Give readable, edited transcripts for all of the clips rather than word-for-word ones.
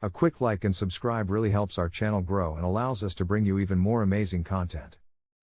A quick like and subscribe really helps our channel grow and allows us to bring you even more amazing content.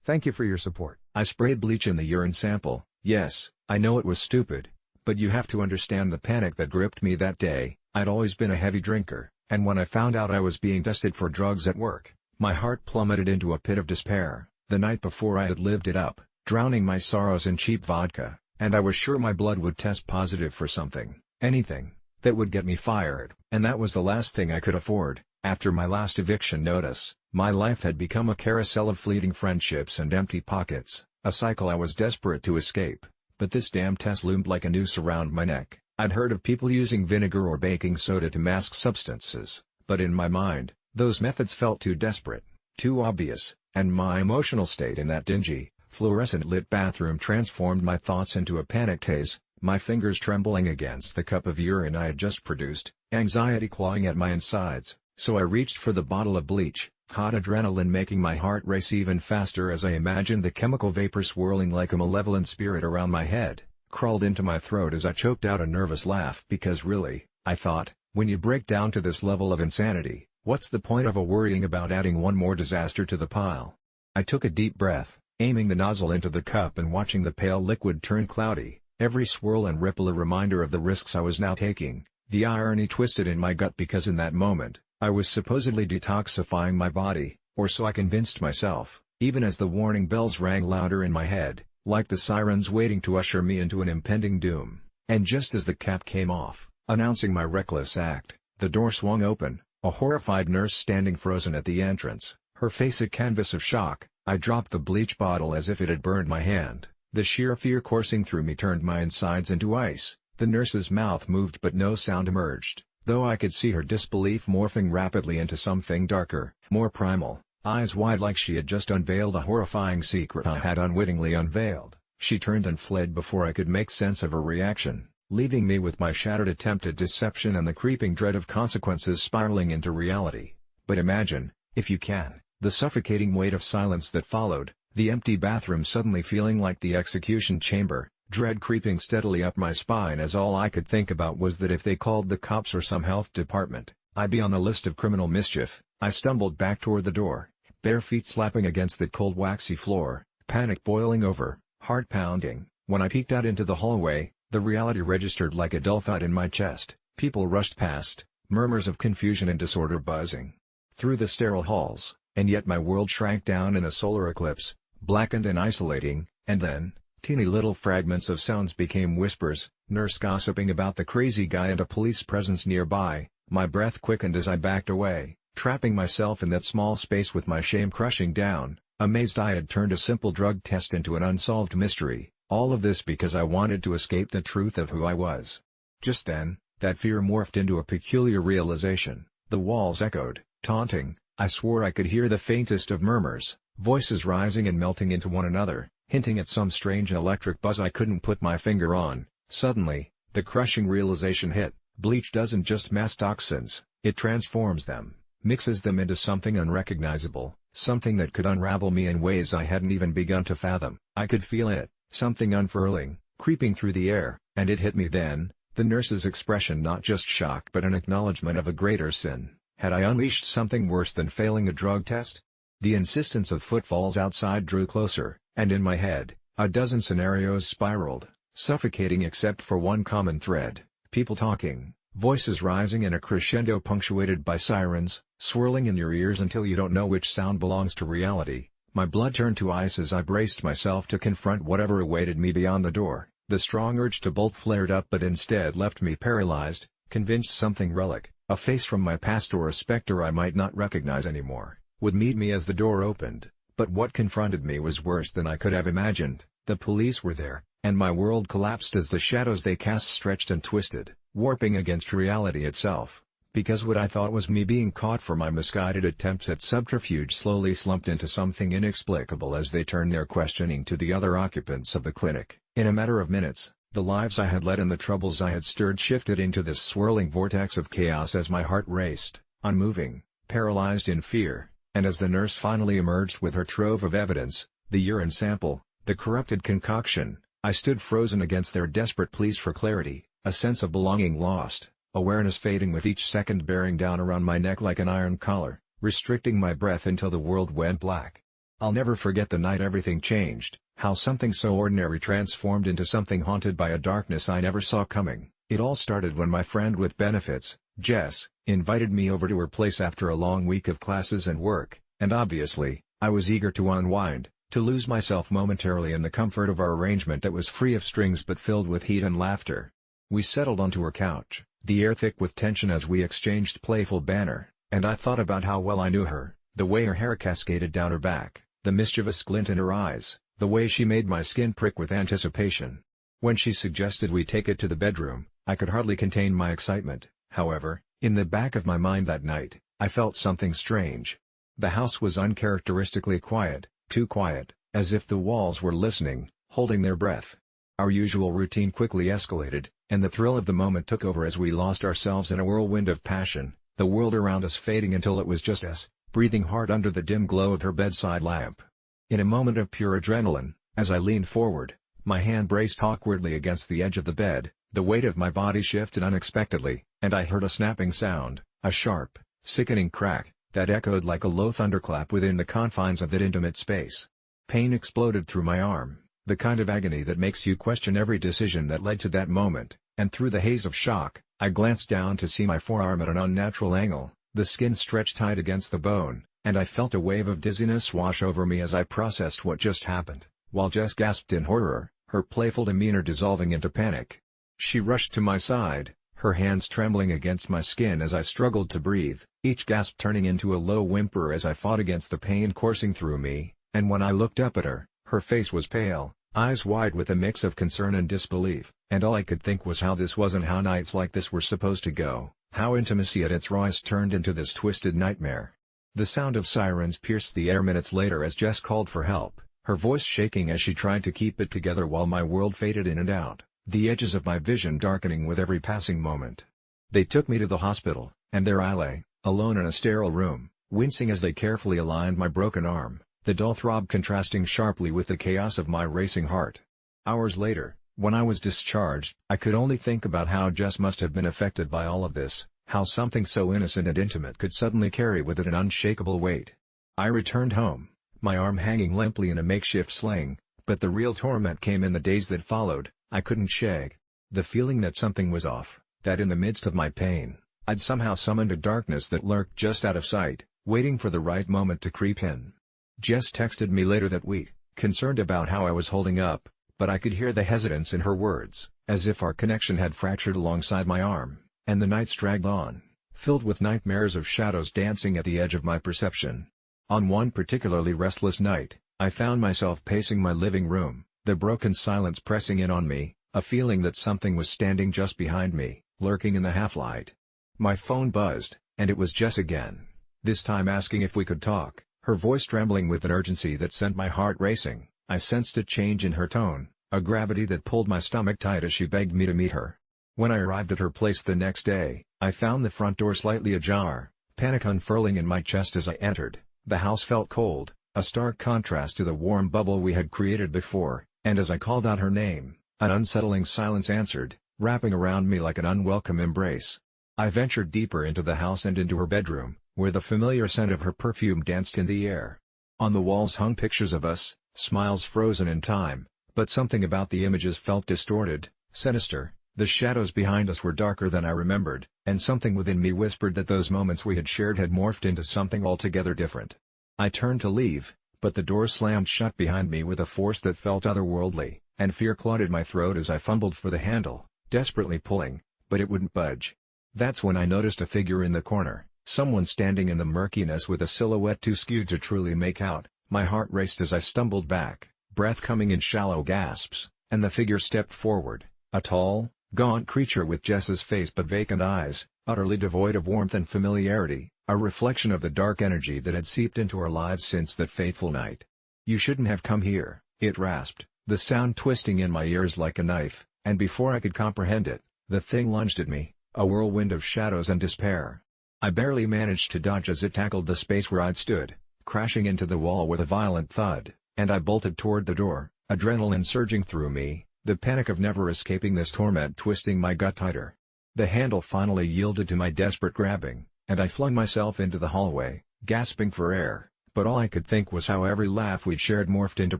Thank you for your support. I sprayed bleach in the urine sample. Yes, I know it was stupid. But you have to understand the panic that gripped me that day. I'd always been a heavy drinker, and when I found out I was being tested for drugs at work, my heart plummeted into a pit of despair. The night before I had lived it up, drowning my sorrows in cheap vodka, and I was sure my blood would test positive for something, anything, that would get me fired. And that was the last thing I could afford. After my last eviction notice, my life had become a carousel of fleeting friendships and empty pockets, a cycle I was desperate to escape. But this damn test loomed like a noose around my neck. I'd heard of people using vinegar or baking soda to mask substances, but in my mind, those methods felt too desperate, too obvious, and my emotional state in that dingy, fluorescent-lit bathroom transformed my thoughts into a panicked haze, my fingers trembling against the cup of urine I had just produced, anxiety clawing at my insides, so I reached for the bottle of bleach, hot adrenaline making my heart race even faster as I imagined the chemical vapor swirling like a malevolent spirit around my head, crawled into my throat as I choked out a nervous laugh because really, I thought, when you break down to this level of insanity, what's the point of worrying about adding one more disaster to the pile? I took a deep breath, aiming the nozzle into the cup and watching the pale liquid turn cloudy, every swirl and ripple a reminder of the risks I was now taking. The irony twisted in my gut because in that moment, I was supposedly detoxifying my body, or so I convinced myself, even as the warning bells rang louder in my head, like the sirens waiting to usher me into an impending doom. And just as the cap came off, announcing my reckless act, the door swung open, a horrified nurse standing frozen at the entrance, her face a canvas of shock. I dropped the bleach bottle as if it had burned my hand. The sheer fear coursing through me turned my insides into ice. The nurse's mouth moved but no sound emerged, though I could see her disbelief morphing rapidly into something darker, more primal, eyes wide like she had just unveiled a horrifying secret I had unwittingly unveiled. She turned and fled before I could make sense of her reaction, leaving me with my shattered attempt at deception and the creeping dread of consequences spiraling into reality. But imagine, if you can, the suffocating weight of silence that followed, the empty bathroom suddenly feeling like the execution chamber, dread creeping steadily up my spine as all I could think about was that if they called the cops or some health department, I'd be on the list of criminal mischief. I stumbled back toward the door, bare feet slapping against the cold waxy floor, panic boiling over, heart pounding. When I peeked out into the hallway, the reality registered like a dull thud in my chest. People rushed past, murmurs of confusion and disorder buzzing through the sterile halls, and yet my world shrank down in a solar eclipse, blackened and isolating. And then, teeny little fragments of sounds became whispers, nurse gossiping about the crazy guy and a police presence nearby. My breath quickened as I backed away, trapping myself in that small space with my shame crushing down, amazed I had turned a simple drug test into an unsolved mystery, all of this because I wanted to escape the truth of who I was. Just then, that fear morphed into a peculiar realization. The walls echoed, taunting. I swore I could hear the faintest of murmurs, voices rising and melting into one another, hinting at some strange electric buzz I couldn't put my finger on. Suddenly, the crushing realization hit. Bleach doesn't just mask toxins, it transforms them, mixes them into something unrecognizable, something that could unravel me in ways I hadn't even begun to fathom. I could feel it, something unfurling, creeping through the air, and it hit me then, the nurse's expression not just shock but an acknowledgement of a greater sin. Had I unleashed something worse than failing a drug test? The insistence of footfalls outside drew closer, and in my head, a dozen scenarios spiraled, suffocating except for one common thread. People talking, voices rising in a crescendo punctuated by sirens, swirling in your ears until you don't know which sound belongs to reality. My blood turned to ice as I braced myself to confront whatever awaited me beyond the door. The strong urge to bolt flared up but instead left me paralyzed, convinced something relic, a face from my past or a specter I might not recognize anymore, would meet me as the door opened. But what confronted me was worse than I could have imagined. The police were there, and my world collapsed as the shadows they cast stretched and twisted, warping against reality itself. Because what I thought was me being caught for my misguided attempts at subterfuge slowly slumped into something inexplicable as they turned their questioning to the other occupants of the clinic. In a matter of minutes, the lives I had led and the troubles I had stirred shifted into this swirling vortex of chaos as my heart raced, unmoving, paralyzed in fear, and as the nurse finally emerged with her trove of evidence, the urine sample, the corrupted concoction, I stood frozen against their desperate pleas for clarity, a sense of belonging lost, awareness fading with each second bearing down around my neck like an iron collar, restricting my breath until the world went black. I'll never forget the night everything changed, how something so ordinary transformed into something haunted by a darkness I never saw coming. It all started when my friend with benefits, Jess, invited me over to her place after a long week of classes and work, and obviously, I was eager to unwind, to lose myself momentarily in the comfort of our arrangement that was free of strings but filled with heat and laughter. We settled onto her couch, the air thick with tension as we exchanged playful banter, and I thought about how well I knew her, the way her hair cascaded down her back, the mischievous glint in her eyes, the way she made my skin prick with anticipation. When she suggested we take it to the bedroom, I could hardly contain my excitement. However, in the back of my mind that night, I felt something strange. The house was uncharacteristically quiet, too quiet, as if the walls were listening, holding their breath. Our usual routine quickly escalated, and the thrill of the moment took over as we lost ourselves in a whirlwind of passion, the world around us fading until it was just us, breathing hard under the dim glow of her bedside lamp. In a moment of pure adrenaline, as I leaned forward, my hand braced awkwardly against the edge of the bed, the weight of my body shifted unexpectedly, and I heard a snapping sound, a sharp, sickening crack, that echoed like a low thunderclap within the confines of that intimate space. Pain exploded through my arm, the kind of agony that makes you question every decision that led to that moment, and through the haze of shock, I glanced down to see my forearm at an unnatural angle, the skin stretched tight against the bone, and I felt a wave of dizziness wash over me as I processed what just happened, while Jess gasped in horror, her playful demeanor dissolving into panic. She rushed to my side, her hands trembling against my skin as I struggled to breathe, each gasp turning into a low whimper as I fought against the pain coursing through me, and when I looked up at her, her face was pale, eyes wide with a mix of concern and disbelief, and all I could think was how this wasn't how nights like this were supposed to go, how intimacy at its rawest turned into this twisted nightmare. The sound of sirens pierced the air minutes later as Jess called for help, her voice shaking as she tried to keep it together while my world faded in and out, the edges of my vision darkening with every passing moment. They took me to the hospital, and there I lay, alone in a sterile room, wincing as they carefully aligned my broken arm, the dull throb contrasting sharply with the chaos of my racing heart. Hours later, when I was discharged, I could only think about how Jess must have been affected by all of this, how something so innocent and intimate could suddenly carry with it an unshakable weight. I returned home, my arm hanging limply in a makeshift sling, but the real torment came in the days that followed. I couldn't shake the feeling that something was off, that in the midst of my pain, I'd somehow summoned a darkness that lurked just out of sight, waiting for the right moment to creep in. Jess texted me later that week, concerned about how I was holding up, but I could hear the hesitance in her words, as if our connection had fractured alongside my arm, and the nights dragged on, filled with nightmares of shadows dancing at the edge of my perception. On one particularly restless night, I found myself pacing my living room, the broken silence pressing in on me, a feeling that something was standing just behind me, lurking in the half-light. My phone buzzed, and it was Jess again, this time asking if we could talk, her voice trembling with an urgency that sent my heart racing. I sensed a change in her tone, a gravity that pulled my stomach tight as she begged me to meet her. When I arrived at her place the next day, I found the front door slightly ajar, panic unfurling in my chest as I entered. The house felt cold, a stark contrast to the warm bubble we had created before. And as I called out her name, an unsettling silence answered, wrapping around me like an unwelcome embrace. I ventured deeper into the house and into her bedroom, where the familiar scent of her perfume danced in the air. On the walls hung pictures of us, smiles frozen in time, but something about the images felt distorted, sinister. The shadows behind us were darker than I remembered, and something within me whispered that those moments we had shared had morphed into something altogether different. I turned to leave, but the door slammed shut behind me with a force that felt otherworldly, and fear clawed at my throat as I fumbled for the handle, desperately pulling, but it wouldn't budge. That's when I noticed a figure in the corner, someone standing in the murkiness with a silhouette too skewed to truly make out. My heart raced as I stumbled back, breath coming in shallow gasps, and the figure stepped forward, a tall, gaunt creature with Jess's face but vacant eyes, utterly devoid of warmth and familiarity. A reflection of the dark energy that had seeped into our lives since that fateful night. "You shouldn't have come here," it rasped, the sound twisting in my ears like a knife, and before I could comprehend it, the thing lunged at me, a whirlwind of shadows and despair. I barely managed to dodge as it tackled the space where I'd stood, crashing into the wall with a violent thud, and I bolted toward the door, adrenaline surging through me, the panic of never escaping this torment twisting my gut tighter. The handle finally yielded to my desperate grabbing, and I flung myself into the hallway, gasping for air, but all I could think was how every laugh we'd shared morphed into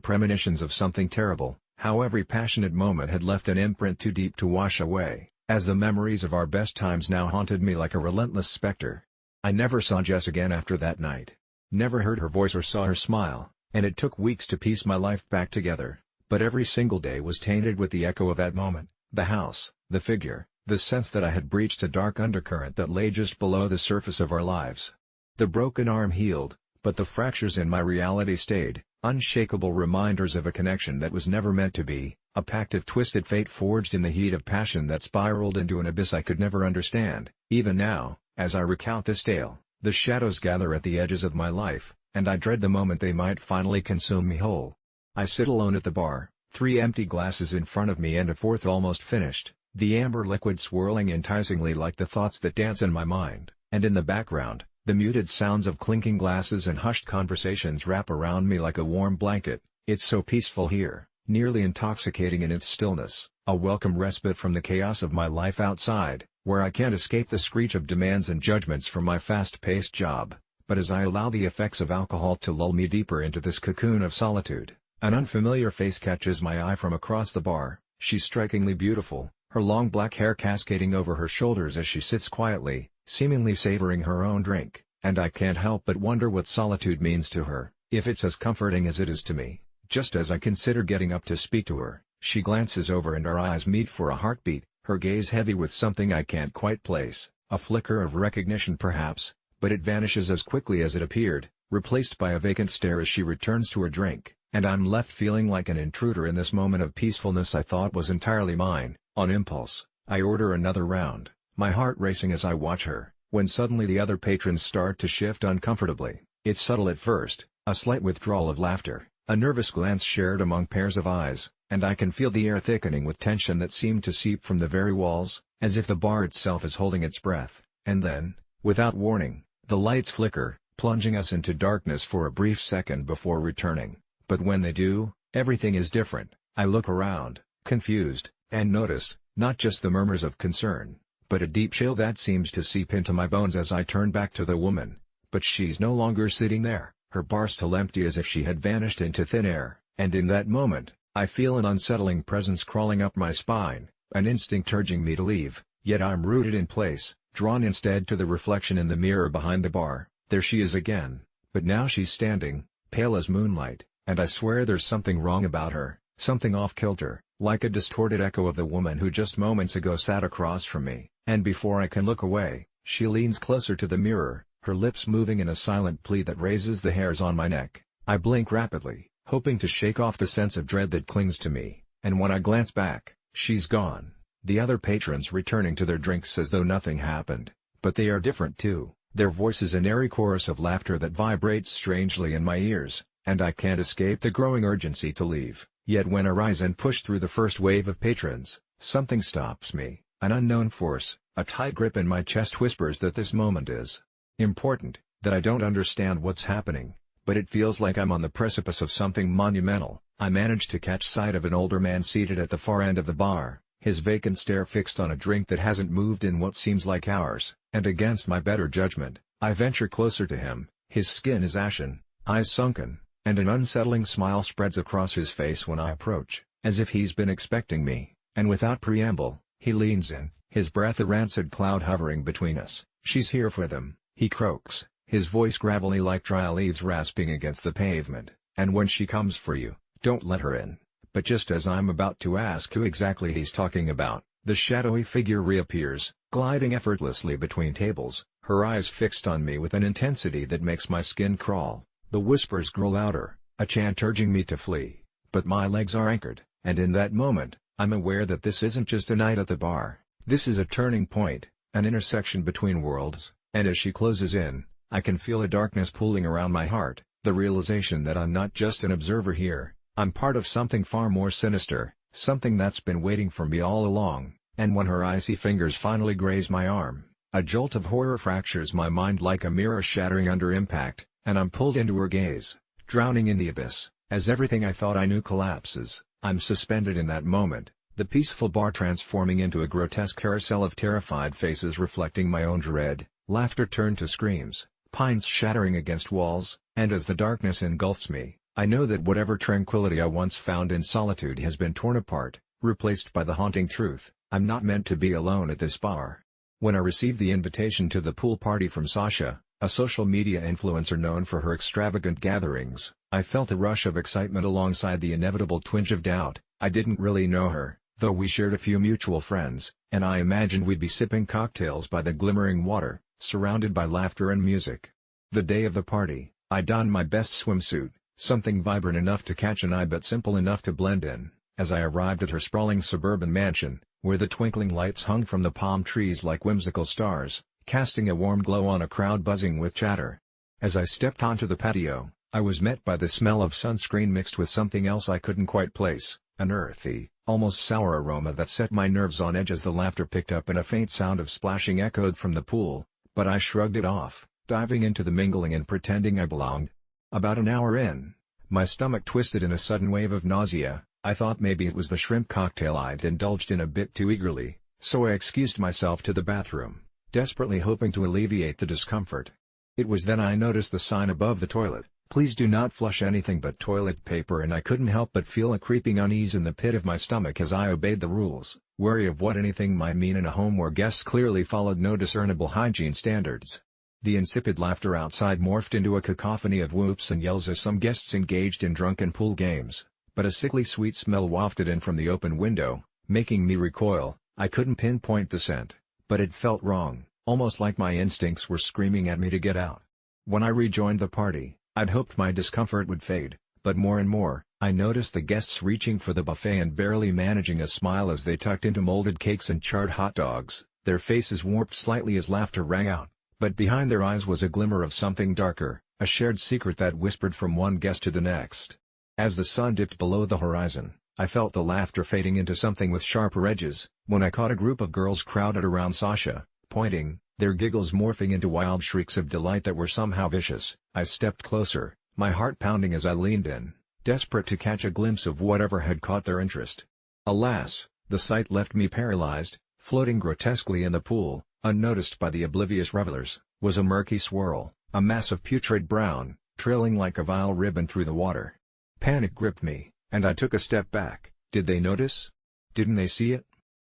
premonitions of something terrible, how every passionate moment had left an imprint too deep to wash away, as the memories of our best times now haunted me like a relentless specter. I never saw Jess again after that night. Never heard her voice or saw her smile, and it took weeks to piece my life back together, but every single day was tainted with the echo of that moment, the house, the figure, the sense that I had breached a dark undercurrent that lay just below the surface of our lives. The broken arm healed, but the fractures in my reality stayed, unshakable reminders of a connection that was never meant to be, a pact of twisted fate forged in the heat of passion that spiraled into an abyss I could never understand. Even now, as I recount this tale, the shadows gather at the edges of my life, and I dread the moment they might finally consume me whole. I sit alone at the bar, 3 empty glasses in front of me and a 4th almost finished, the amber liquid swirling enticingly like the thoughts that dance in my mind, and in the background, the muted sounds of clinking glasses and hushed conversations wrap around me like a warm blanket. It's so peaceful here, nearly intoxicating in its stillness, a welcome respite from the chaos of my life outside, where I can't escape the screech of demands and judgments from my fast-paced job. But as I allow the effects of alcohol to lull me deeper into this cocoon of solitude, an unfamiliar face catches my eye from across the bar. She's strikingly beautiful, her long black hair cascading over her shoulders as she sits quietly, seemingly savoring her own drink, and I can't help but wonder what solitude means to her, if it's as comforting as it is to me. Just as I consider getting up to speak to her, she glances over and our eyes meet for a heartbeat, her gaze heavy with something I can't quite place, a flicker of recognition perhaps, but it vanishes as quickly as it appeared, replaced by a vacant stare as she returns to her drink, and I'm left feeling like an intruder in this moment of peacefulness I thought was entirely mine. On impulse, I order another round, my heart racing as I watch her, when suddenly the other patrons start to shift uncomfortably. It's subtle at first, a slight withdrawal of laughter, a nervous glance shared among pairs of eyes, and I can feel the air thickening with tension that seemed to seep from the very walls, as if the bar itself is holding its breath. And then, without warning, the lights flicker, plunging us into darkness for a brief second before returning. But when they do, everything is different. I look around, confused, and notice, not just the murmurs of concern, but a deep chill that seems to seep into my bones as I turn back to the woman. But she's no longer sitting there, her bar still empty as if she had vanished into thin air, and in that moment, I feel an unsettling presence crawling up my spine, an instinct urging me to leave, yet I'm rooted in place, drawn instead to the reflection in the mirror behind the bar. There she is again, but now she's standing, pale as moonlight, and I swear there's something wrong about her, something off-kilter, like a distorted echo of the woman who just moments ago sat across from me, and before I can look away, she leans closer to the mirror, her lips moving in a silent plea that raises the hairs on my neck. I blink rapidly, hoping to shake off the sense of dread that clings to me, and when I glance back, she's gone, the other patrons returning to their drinks as though nothing happened. But they are different too, their voices an airy chorus of laughter that vibrates strangely in my ears, and I can't escape the growing urgency to leave. Yet when I rise and push through the first wave of patrons, something stops me, an unknown force, a tight grip in my chest whispers that this moment is important, that I don't understand what's happening, but it feels like I'm on the precipice of something monumental. I manage to catch sight of an older man seated at the far end of the bar, his vacant stare fixed on a drink that hasn't moved in what seems like hours, and against my better judgment, I venture closer to him. His skin is ashen, eyes sunken, and an unsettling smile spreads across his face when I approach, as if he's been expecting me, and without preamble, he leans in, his breath a rancid cloud hovering between us. "She's here for them," he croaks, his voice gravelly like dry leaves rasping against the pavement, "and when she comes for you, don't let her in." But just as I'm about to ask who exactly he's talking about, the shadowy figure reappears, gliding effortlessly between tables, her eyes fixed on me with an intensity that makes my skin crawl. The whispers grow louder, a chant urging me to flee, but my legs are anchored, and in that moment, I'm aware that this isn't just a night at the bar. This is a turning point, an intersection between worlds, and as she closes in, I can feel a darkness pooling around my heart, the realization that I'm not just an observer here, I'm part of something far more sinister, something that's been waiting for me all along. And when her icy fingers finally graze my arm, a jolt of horror fractures my mind like a mirror shattering under impact, and I'm pulled into her gaze, drowning in the abyss. As everything I thought I knew collapses, I'm suspended in that moment, the peaceful bar transforming into a grotesque carousel of terrified faces reflecting my own dread. Laughter turned to screams, pints shattering against walls, and as the darkness engulfs me, I know that whatever tranquility I once found in solitude has been torn apart, replaced by the haunting truth: I'm not meant to be alone at this bar. When I received the invitation to the pool party from Sasha, a social media influencer known for her extravagant gatherings, I felt a rush of excitement alongside the inevitable twinge of doubt. I didn't really know her, though we shared a few mutual friends, and I imagined we'd be sipping cocktails by the glimmering water, surrounded by laughter and music. The day of the party, I donned my best swimsuit, something vibrant enough to catch an eye but simple enough to blend in, as I arrived at her sprawling suburban mansion, where the twinkling lights hung from the palm trees like whimsical stars, casting a warm glow on a crowd buzzing with chatter. As I stepped onto the patio, I was met by the smell of sunscreen mixed with something else I couldn't quite place, an earthy, almost sour aroma that set my nerves on edge as the laughter picked up and a faint sound of splashing echoed from the pool, but I shrugged it off, diving into the mingling and pretending I belonged. About an hour in, my stomach twisted in a sudden wave of nausea. I thought maybe it was the shrimp cocktail I'd indulged in a bit too eagerly, so I excused myself to the bathroom, desperately hoping to alleviate the discomfort. It was then I noticed the sign above the toilet: "Please do not flush anything but toilet paper," and I couldn't help but feel a creeping unease in the pit of my stomach as I obeyed the rules, wary of what anything might mean in a home where guests clearly followed no discernible hygiene standards. The insipid laughter outside morphed into a cacophony of whoops and yells as some guests engaged in drunken pool games, but a sickly sweet smell wafted in from the open window, making me recoil. I couldn't pinpoint the scent, but it felt wrong, almost like my instincts were screaming at me to get out. When I rejoined the party, I'd hoped my discomfort would fade, but more and more, I noticed the guests reaching for the buffet and barely managing a smile as they tucked into molded cakes and charred hot dogs. Their faces warped slightly as laughter rang out, but behind their eyes was a glimmer of something darker, a shared secret that whispered from one guest to the next. As the sun dipped below the horizon, I felt the laughter fading into something with sharper edges, when I caught a group of girls crowded around Sasha, pointing, their giggles morphing into wild shrieks of delight that were somehow vicious. I stepped closer, my heart pounding as I leaned in, desperate to catch a glimpse of whatever had caught their interest. Alas, the sight left me paralyzed. Floating grotesquely in the pool, unnoticed by the oblivious revelers, was a murky swirl, a mass of putrid brown, trailing like a vile ribbon through the water. Panic gripped me, and I took a step back. Did they notice? Didn't they see it?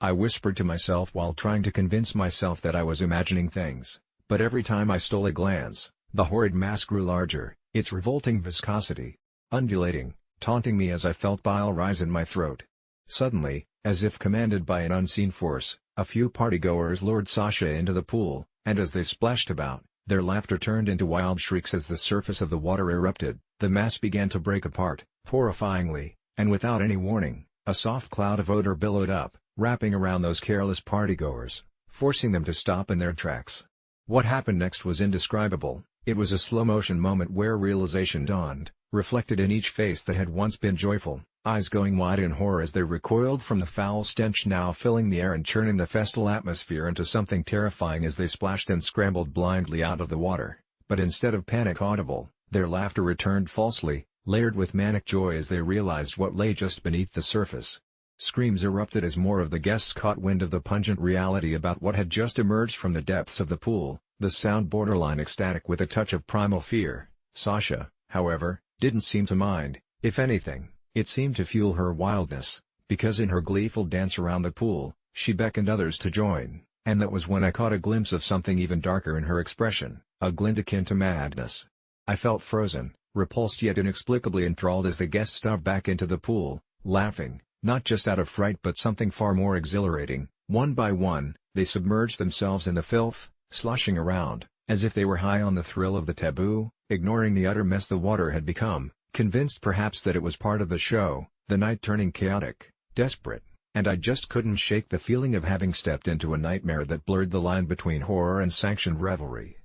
I whispered to myself while trying to convince myself that I was imagining things, but every time I stole a glance, the horrid mass grew larger, its revolting viscosity undulating, taunting me as I felt bile rise in my throat. Suddenly, as if commanded by an unseen force, a few partygoers lured Sasha into the pool, and as they splashed about, their laughter turned into wild shrieks as the surface of the water erupted. The mass began to break apart, horrifyingly, and without any warning, a soft cloud of odor billowed up, wrapping around those careless partygoers, forcing them to stop in their tracks. What happened next was indescribable. It was a slow-motion moment where realization dawned, reflected in each face that had once been joyful, eyes going wide in horror as they recoiled from the foul stench now filling the air and churning the festal atmosphere into something terrifying as they splashed and scrambled blindly out of the water. But instead of panic audible, their laughter returned falsely, layered with manic joy as they realized what lay just beneath the surface. Screams erupted as more of the guests caught wind of the pungent reality about what had just emerged from the depths of the pool, the sound borderline ecstatic with a touch of primal fear. Sasha, however, didn't seem to mind. If anything, it seemed to fuel her wildness, because in her gleeful dance around the pool, she beckoned others to join, and that was when I caught a glimpse of something even darker in her expression, a glint akin to madness. I felt frozen, repulsed yet inexplicably enthralled as the guests dived back into the pool, laughing, not just out of fright but something far more exhilarating. One by one, they submerged themselves in the filth, sloshing around, as if they were high on the thrill of the taboo, ignoring the utter mess the water had become, convinced perhaps that it was part of the show, the night turning chaotic, desperate, and I just couldn't shake the feeling of having stepped into a nightmare that blurred the line between horror and sanctioned revelry.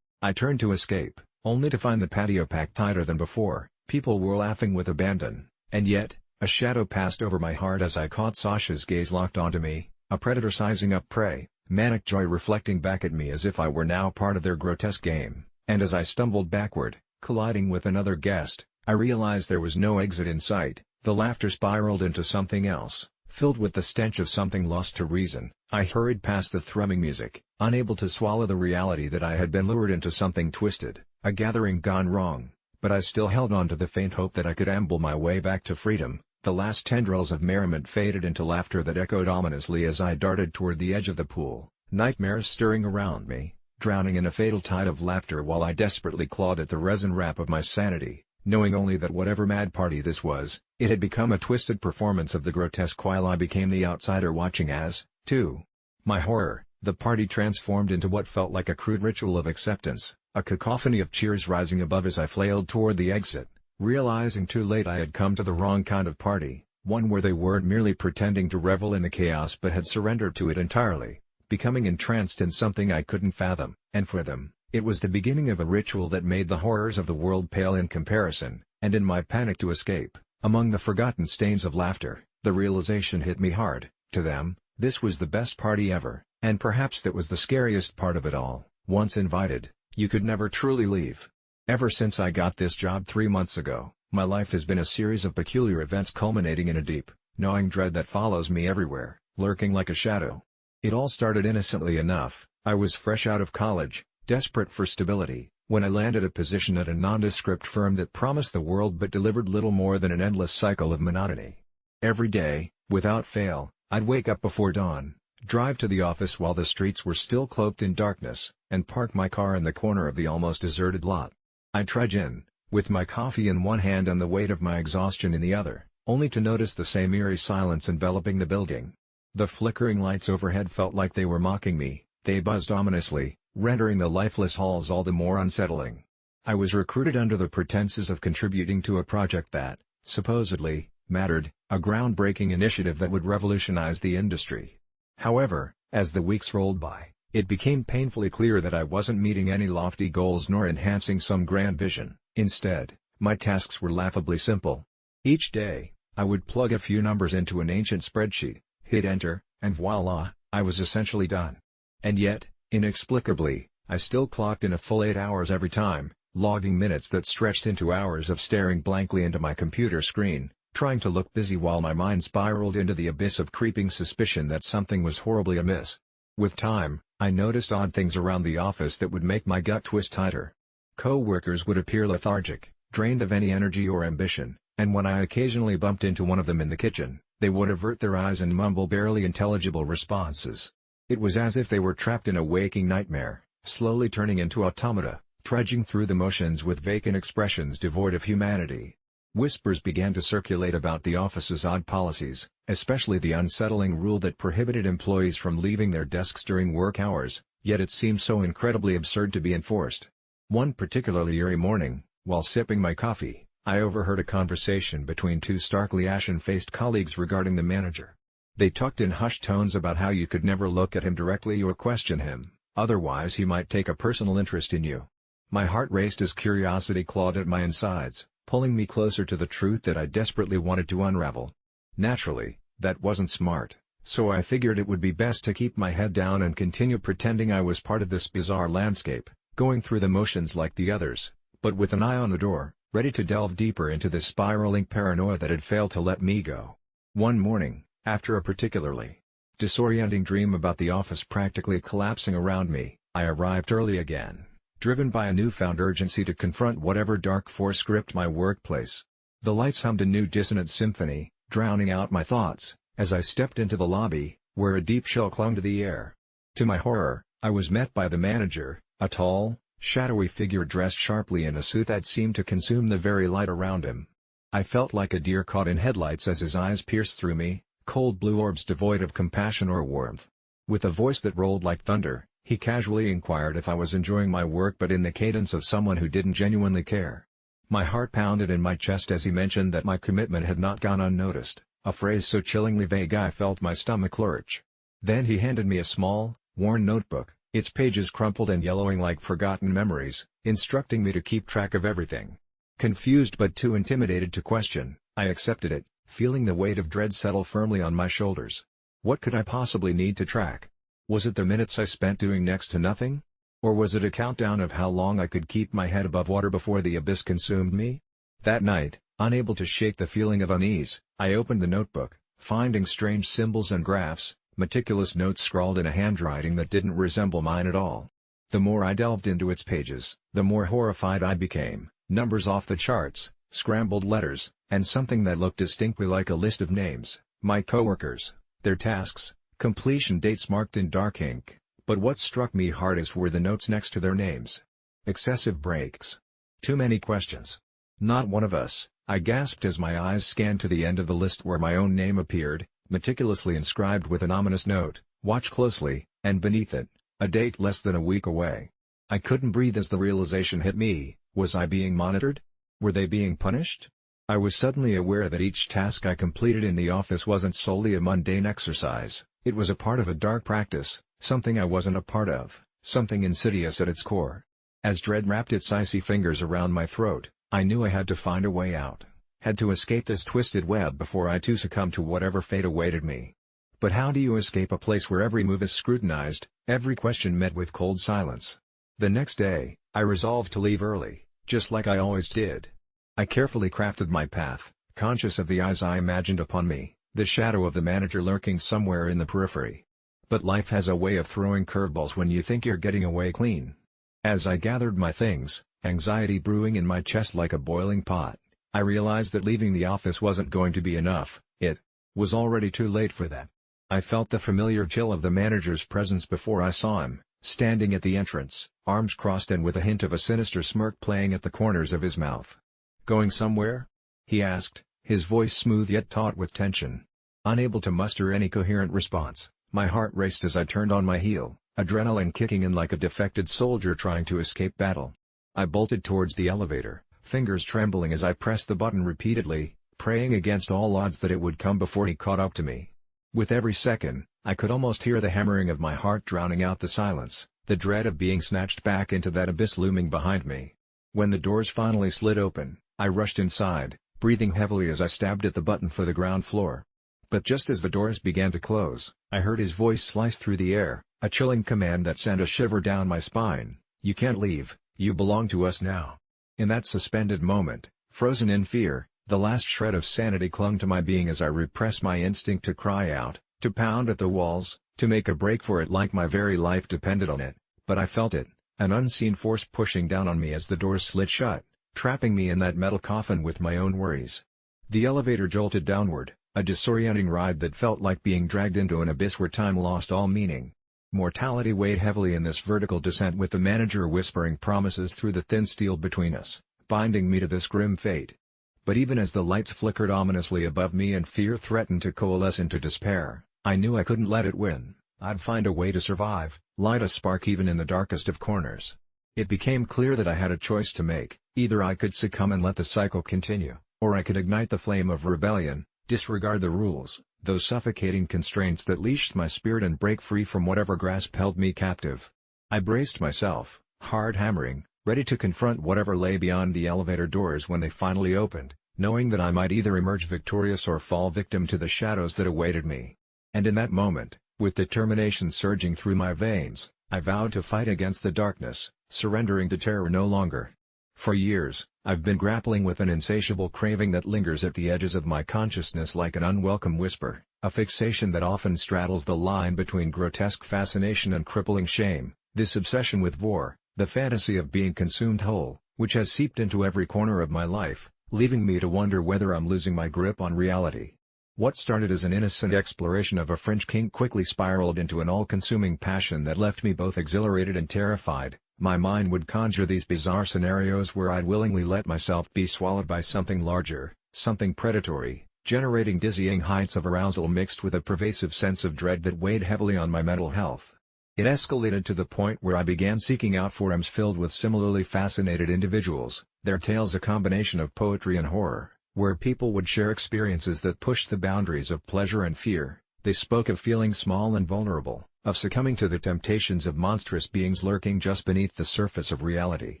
I turned to escape, only to find the patio packed tighter than before. People were laughing with abandon, and yet, a shadow passed over my heart as I caught Sasha's gaze locked onto me, a predator sizing up prey, manic joy reflecting back at me as if I were now part of their grotesque game, and as I stumbled backward, colliding with another guest, I realized there was no exit in sight. The laughter spiraled into something else, Filled with the stench of something lost to reason, I hurried past the thrumming music, unable to swallow the reality that I had been lured into something twisted, a gathering gone wrong, but I still held on to the faint hope that I could amble my way back to freedom. The last tendrils of merriment faded into laughter that echoed ominously as I darted toward the edge of the pool, nightmares stirring around me, drowning in a fatal tide of laughter while I desperately clawed at the resin wrap of my sanity, knowing only that whatever mad party this was, it had become a twisted performance of the grotesque while I became the outsider watching as, to my horror, the party transformed into what felt like a crude ritual of acceptance, a cacophony of cheers rising above as I flailed toward the exit, realizing too late I had come to the wrong kind of party, one where they weren't merely pretending to revel in the chaos but had surrendered to it entirely, becoming entranced in something I couldn't fathom, and for them, it was the beginning of a ritual that made the horrors of the world pale in comparison, and in my panic to escape, among the forgotten stains of laughter, the realization hit me hard. To them, this was the best party ever, and perhaps that was the scariest part of it all. Once invited, you could never truly leave. Ever since I got this job 3 months ago, my life has been a series of peculiar events culminating in a deep, gnawing dread that follows me everywhere, lurking like a shadow. It all started innocently enough. I was fresh out of college, desperate for stability, when I landed a position at a nondescript firm that promised the world but delivered little more than an endless cycle of monotony. Every day, without fail, I'd wake up before dawn, drive to the office while the streets were still cloaked in darkness, and park my car in the corner of the almost deserted lot. I'd trudge in, with my coffee in one hand and the weight of my exhaustion in the other, only to notice the same eerie silence enveloping the building. The flickering lights overhead felt like they were mocking me, they buzzed ominously, rendering the lifeless halls all the more unsettling. I was recruited under the pretenses of contributing to a project that, supposedly, mattered, a groundbreaking initiative that would revolutionize the industry. However, as the weeks rolled by, it became painfully clear that I wasn't meeting any lofty goals nor enhancing some grand vision. Instead, my tasks were laughably simple. Each day, I would plug a few numbers into an ancient spreadsheet, hit enter, and voila, I was essentially done. And yet, inexplicably, I still clocked in a full 8 hours every time, logging minutes that stretched into hours of staring blankly into my computer screen, trying to look busy while my mind spiraled into the abyss of creeping suspicion that something was horribly amiss. With time, I noticed odd things around the office that would make my gut twist tighter. Co-workers would appear lethargic, drained of any energy or ambition, and when I occasionally bumped into one of them in the kitchen, they would avert their eyes and mumble barely intelligible responses. It was as if they were trapped in a waking nightmare, slowly turning into automata, trudging through the motions with vacant expressions devoid of humanity. Whispers began to circulate about the office's odd policies, especially the unsettling rule that prohibited employees from leaving their desks during work hours, yet it seemed so incredibly absurd to be enforced. One particularly eerie morning, while sipping my coffee, I overheard a conversation between two starkly ashen-faced colleagues regarding the manager. They talked in hushed tones about how you could never look at him directly or question him, otherwise he might take a personal interest in you. My heart raced as curiosity clawed at my insides, pulling me closer to the truth that I desperately wanted to unravel. Naturally, that wasn't smart, so I figured it would be best to keep my head down and continue pretending I was part of this bizarre landscape, going through the motions like the others, but with an eye on the door, ready to delve deeper into the spiraling paranoia that had failed to let me go. One morning, after a particularly disorienting dream about the office practically collapsing around me, I arrived early again, driven by a newfound urgency to confront whatever dark force gripped my workplace. The lights hummed a new dissonant symphony, drowning out my thoughts, as I stepped into the lobby, where a deep chill clung to the air. To my horror, I was met by the manager, a tall, shadowy figure dressed sharply in a suit that seemed to consume the very light around him. I felt like a deer caught in headlights as his eyes pierced through me, cold blue orbs devoid of compassion or warmth. With a voice that rolled like thunder, he casually inquired if I was enjoying my work, but in the cadence of someone who didn't genuinely care. My heart pounded in my chest as he mentioned that my commitment had not gone unnoticed, a phrase so chillingly vague I felt my stomach lurch. Then he handed me a small, worn notebook, its pages crumpled and yellowing like forgotten memories, instructing me to keep track of everything. Confused but too intimidated to question, I accepted it, feeling the weight of dread settle firmly on my shoulders. What could I possibly need to track? Was it the minutes I spent doing next to nothing? Or was it a countdown of how long I could keep my head above water before the abyss consumed me? That night, unable to shake the feeling of unease, I opened the notebook, finding strange symbols and graphs, meticulous notes scrawled in a handwriting that didn't resemble mine at all. The more I delved into its pages, the more horrified I became. Numbers off the charts, scrambled letters, and something that looked distinctly like a list of names, my coworkers, their tasks, completion dates marked in dark ink. But what struck me hardest were the notes next to their names. Excessive breaks. Too many questions. Not one of us, I gasped as my eyes scanned to the end of the list where my own name appeared, meticulously inscribed with an ominous note, "Watch closely," and beneath it, a date less than a week away. I couldn't breathe as the realization hit me. Was I being monitored? Were they being punished? I was suddenly aware that each task I completed in the office wasn't solely a mundane exercise, it was a part of a dark practice, something I wasn't a part of, something insidious at its core. As dread wrapped its icy fingers around my throat, I knew I had to find a way out, had to escape this twisted web before I too succumbed to whatever fate awaited me. But how do you escape a place where every move is scrutinized, every question met with cold silence? The next day, I resolved to leave early, just like I always did. I carefully crafted my path, conscious of the eyes I imagined upon me, the shadow of the manager lurking somewhere in the periphery. But life has a way of throwing curveballs when you think you're getting away clean. As I gathered my things, anxiety brewing in my chest like a boiling pot, I realized that leaving the office wasn't going to be enough. It was already too late for that. I felt the familiar chill of the manager's presence before I saw him, standing at the entrance, arms crossed and with a hint of a sinister smirk playing at the corners of his mouth. "Going somewhere?" he asked, his voice smooth yet taut with tension. Unable to muster any coherent response, my heart raced as I turned on my heel, adrenaline kicking in like a defected soldier trying to escape battle. I bolted towards the elevator, fingers trembling as I pressed the button repeatedly, praying against all odds that it would come before he caught up to me. With every second, I could almost hear the hammering of my heart drowning out the silence, the dread of being snatched back into that abyss looming behind me. When the doors finally slid open, I rushed inside, breathing heavily as I stabbed at the button for the ground floor. But just as the doors began to close, I heard his voice slice through the air, a chilling command that sent a shiver down my spine. "You can't leave, you belong to us now." In that suspended moment, frozen in fear, the last shred of sanity clung to my being as I repressed my instinct to cry out, to pound at the walls, to make a break for it like my very life depended on it. But I felt it, an unseen force pushing down on me as the doors slid shut, trapping me in that metal coffin with my own worries. The elevator jolted downward, a disorienting ride that felt like being dragged into an abyss where time lost all meaning. Mortality weighed heavily in this vertical descent with the manager whispering promises through the thin steel between us, binding me to this grim fate. But even as the lights flickered ominously above me and fear threatened to coalesce into despair, I knew I couldn't let it win. I'd find a way to survive, light a spark even in the darkest of corners. It became clear that I had a choice to make. Either I could succumb and let the cycle continue, or I could ignite the flame of rebellion, disregard the rules, those suffocating constraints that leashed my spirit, and break free from whatever grasp held me captive. I braced myself, heart hammering, ready to confront whatever lay beyond the elevator doors when they finally opened, knowing that I might either emerge victorious or fall victim to the shadows that awaited me. And in that moment, with determination surging through my veins, I vowed to fight against the darkness, surrendering to terror no longer. For years, I've been grappling with an insatiable craving that lingers at the edges of my consciousness like an unwelcome whisper, a fixation that often straddles the line between grotesque fascination and crippling shame, this obsession with vor, the fantasy of being consumed whole, which has seeped into every corner of my life, leaving me to wonder whether I'm losing my grip on reality. What started as an innocent exploration of a French kink quickly spiraled into an all-consuming passion that left me both exhilarated and terrified. My mind would conjure these bizarre scenarios where I'd willingly let myself be swallowed by something larger, something predatory, generating dizzying heights of arousal mixed with a pervasive sense of dread that weighed heavily on my mental health. It escalated to the point where I began seeking out forums filled with similarly fascinated individuals, their tales a combination of poetry and horror, where people would share experiences that pushed the boundaries of pleasure and fear. They spoke of feeling small and vulnerable, of succumbing to the temptations of monstrous beings lurking just beneath the surface of reality.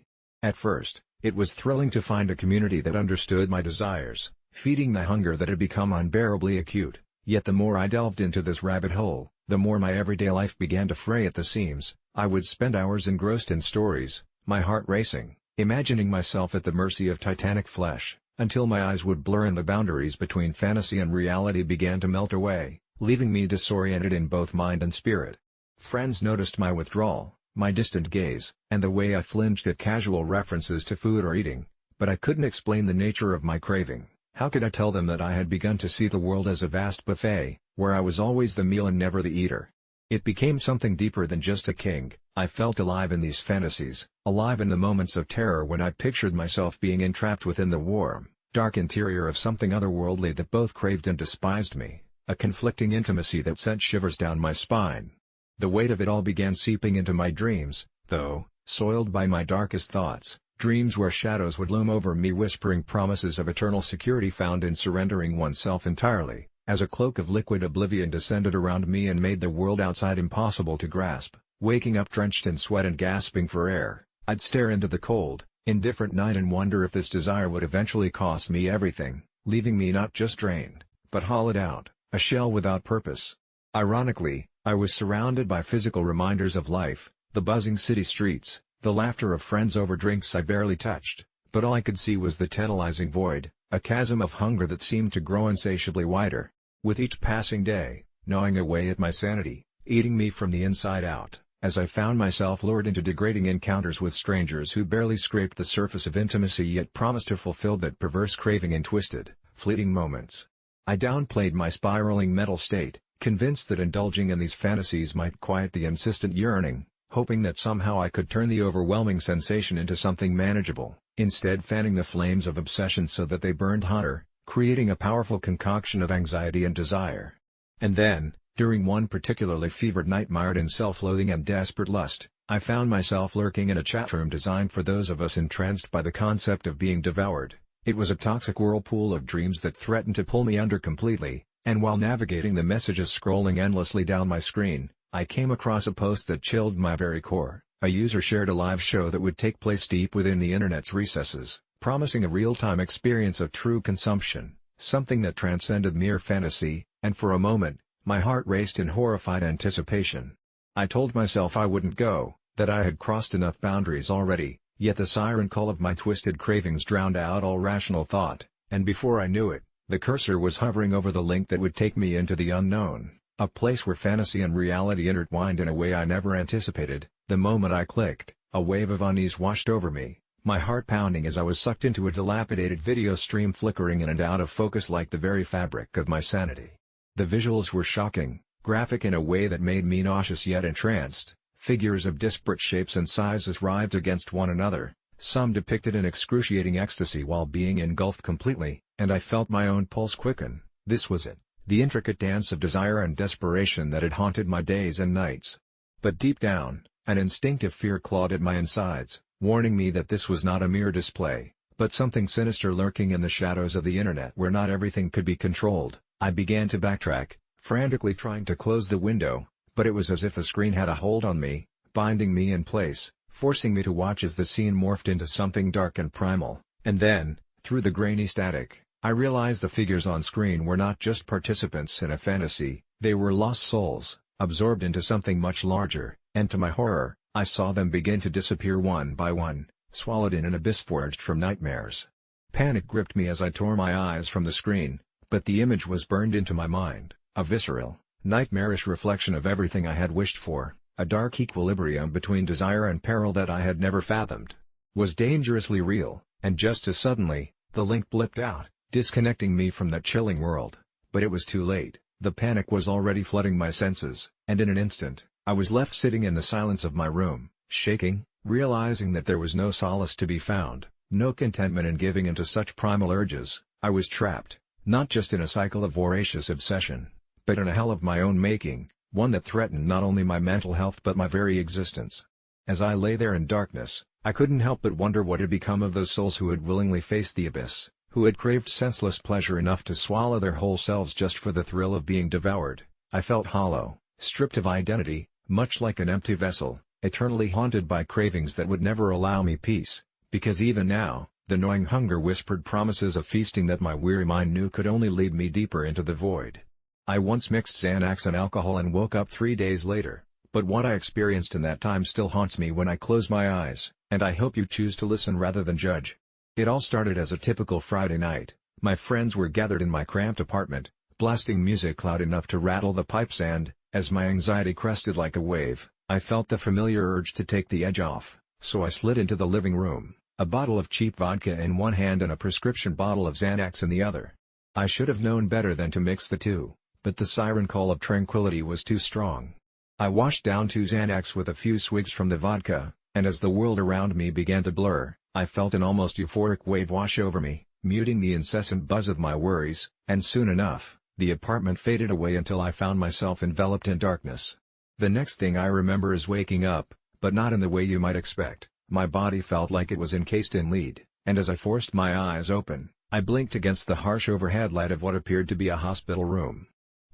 At first, it was thrilling to find a community that understood my desires, feeding the hunger that had become unbearably acute. Yet the more I delved into this rabbit hole, the more my everyday life began to fray at the seams. I would spend hours engrossed in stories, my heart racing, imagining myself at the mercy of titanic flesh, until my eyes would blur and the boundaries between fantasy and reality began to melt away, leaving me disoriented in both mind and spirit. Friends noticed my withdrawal, my distant gaze, and the way I flinched at casual references to food or eating, but I couldn't explain the nature of my craving. How could I tell them that I had begun to see the world as a vast buffet, where I was always the meal and never the eater? It became something deeper than just a kink. I felt alive in these fantasies, alive in the moments of terror when I pictured myself being entrapped within the warm, dark interior of something otherworldly that both craved and despised me, a conflicting intimacy that sent shivers down my spine. The weight of it all began seeping into my dreams, though, soiled by my darkest thoughts, dreams where shadows would loom over me whispering promises of eternal security found in surrendering oneself entirely, as a cloak of liquid oblivion descended around me and made the world outside impossible to grasp. Waking up drenched in sweat and gasping for air, I'd stare into the cold, indifferent night and wonder if this desire would eventually cost me everything, leaving me not just drained, but hollowed out, a shell without purpose. Ironically, I was surrounded by physical reminders of life, the buzzing city streets, the laughter of friends over drinks I barely touched, but all I could see was the tantalizing void, a chasm of hunger that seemed to grow insatiably wider. With each passing day, gnawing away at my sanity, eating me from the inside out, as I found myself lured into degrading encounters with strangers who barely scraped the surface of intimacy yet promised to fulfill that perverse craving in twisted, fleeting moments. I downplayed my spiraling mental state, convinced that indulging in these fantasies might quiet the insistent yearning, hoping that somehow I could turn the overwhelming sensation into something manageable, instead fanning the flames of obsession so that they burned hotter, creating a powerful concoction of anxiety and desire. And then, during one particularly fevered night mired in self-loathing and desperate lust, I found myself lurking in a chatroom designed for those of us entranced by the concept of being devoured. It was a toxic whirlpool of dreams that threatened to pull me under completely, and while navigating the messages scrolling endlessly down my screen, I came across a post that chilled my very core. A user shared a live show that would take place deep within the internet's recesses, promising a real-time experience of true consumption, something that transcended mere fantasy, and for a moment, my heart raced in horrified anticipation. I told myself I wouldn't go, that I had crossed enough boundaries already, yet the siren call of my twisted cravings drowned out all rational thought, and before I knew it, the cursor was hovering over the link that would take me into the unknown, a place where fantasy and reality intertwined in a way I never anticipated. The moment I clicked, a wave of unease washed over me, my heart pounding as I was sucked into a dilapidated video stream flickering in and out of focus like the very fabric of my sanity. The visuals were shocking, graphic in a way that made me nauseous yet entranced. Figures of disparate shapes and sizes writhed against one another, some depicted in excruciating ecstasy while being engulfed completely, and I felt my own pulse quicken. This was it, the intricate dance of desire and desperation that had haunted my days and nights. But deep down, an instinctive fear clawed at my insides, warning me that this was not a mere display, but something sinister lurking in the shadows of the internet where not everything could be controlled. I began to backtrack, frantically trying to close the window, but it was as if the screen had a hold on me, binding me in place, forcing me to watch as the scene morphed into something dark and primal. And then, through the grainy static, I realized the figures on screen were not just participants in a fantasy, they were lost souls, absorbed into something much larger, and to my horror, I saw them begin to disappear one by one, swallowed in an abyss forged from nightmares. Panic gripped me as I tore my eyes from the screen, but the image was burned into my mind, a visceral, nightmarish reflection of everything I had wished for, a dark equilibrium between desire and peril that I had never fathomed. Was dangerously real, and just as suddenly, the link blipped out, disconnecting me from that chilling world. But it was too late, the panic was already flooding my senses, and in an instant, I was left sitting in the silence of my room, shaking, realizing that there was no solace to be found, no contentment in giving into such primal urges. I was trapped, not just in a cycle of voracious obsession, but in a hell of my own making, one that threatened not only my mental health but my very existence. As I lay there in darkness, I couldn't help but wonder what had become of those souls who had willingly faced the abyss, who had craved senseless pleasure enough to swallow their whole selves just for the thrill of being devoured. I felt hollow, stripped of identity, much like an empty vessel, eternally haunted by cravings that would never allow me peace, because even now, the gnawing hunger whispered promises of feasting that my weary mind knew could only lead me deeper into the void. I once mixed Xanax and alcohol and woke up 3 days later, but what I experienced in that time still haunts me when I close my eyes, and I hope you choose to listen rather than judge. It all started as a typical Friday night. My friends were gathered in my cramped apartment, blasting music loud enough to rattle the pipes and, as my anxiety crested like a wave, I felt the familiar urge to take the edge off, so I slid into the living room, a bottle of cheap vodka in one hand and a prescription bottle of Xanax in the other. I should have known better than to mix the two, but the siren call of tranquility was too strong. I washed down 2 Xanax with a few swigs from the vodka, and as the world around me began to blur, I felt an almost euphoric wave wash over me, muting the incessant buzz of my worries, and soon enough, the apartment faded away until I found myself enveloped in darkness. The next thing I remember is waking up, but not in the way you might expect. My body felt like it was encased in lead, and as I forced my eyes open, I blinked against the harsh overhead light of what appeared to be a hospital room.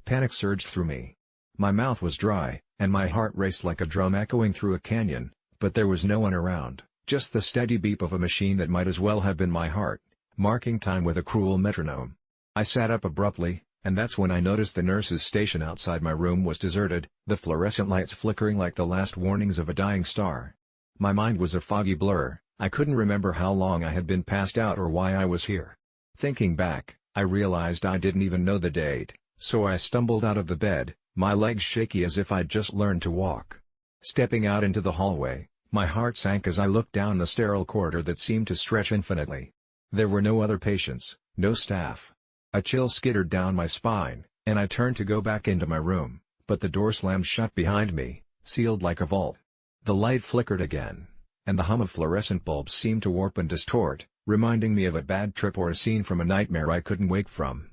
Panic surged through me. My mouth was dry, and my heart raced like a drum echoing through a canyon, but there was no one around, just the steady beep of a machine that might as well have been my heart, marking time with a cruel metronome. I sat up abruptly, and that's when I noticed the nurse's station outside my room was deserted, the fluorescent lights flickering like the last warnings of a dying star. My mind was a foggy blur. I couldn't remember how long I had been passed out or why I was here. Thinking back, I realized I didn't even know the date, so I stumbled out of the bed, my legs shaky as if I'd just learned to walk. Stepping out into the hallway, my heart sank as I looked down the sterile corridor that seemed to stretch infinitely. There were no other patients, no staff. A chill skittered down my spine, and I turned to go back into my room, but the door slammed shut behind me, sealed like a vault. The light flickered again, and the hum of fluorescent bulbs seemed to warp and distort, reminding me of a bad trip or a scene from a nightmare I couldn't wake from.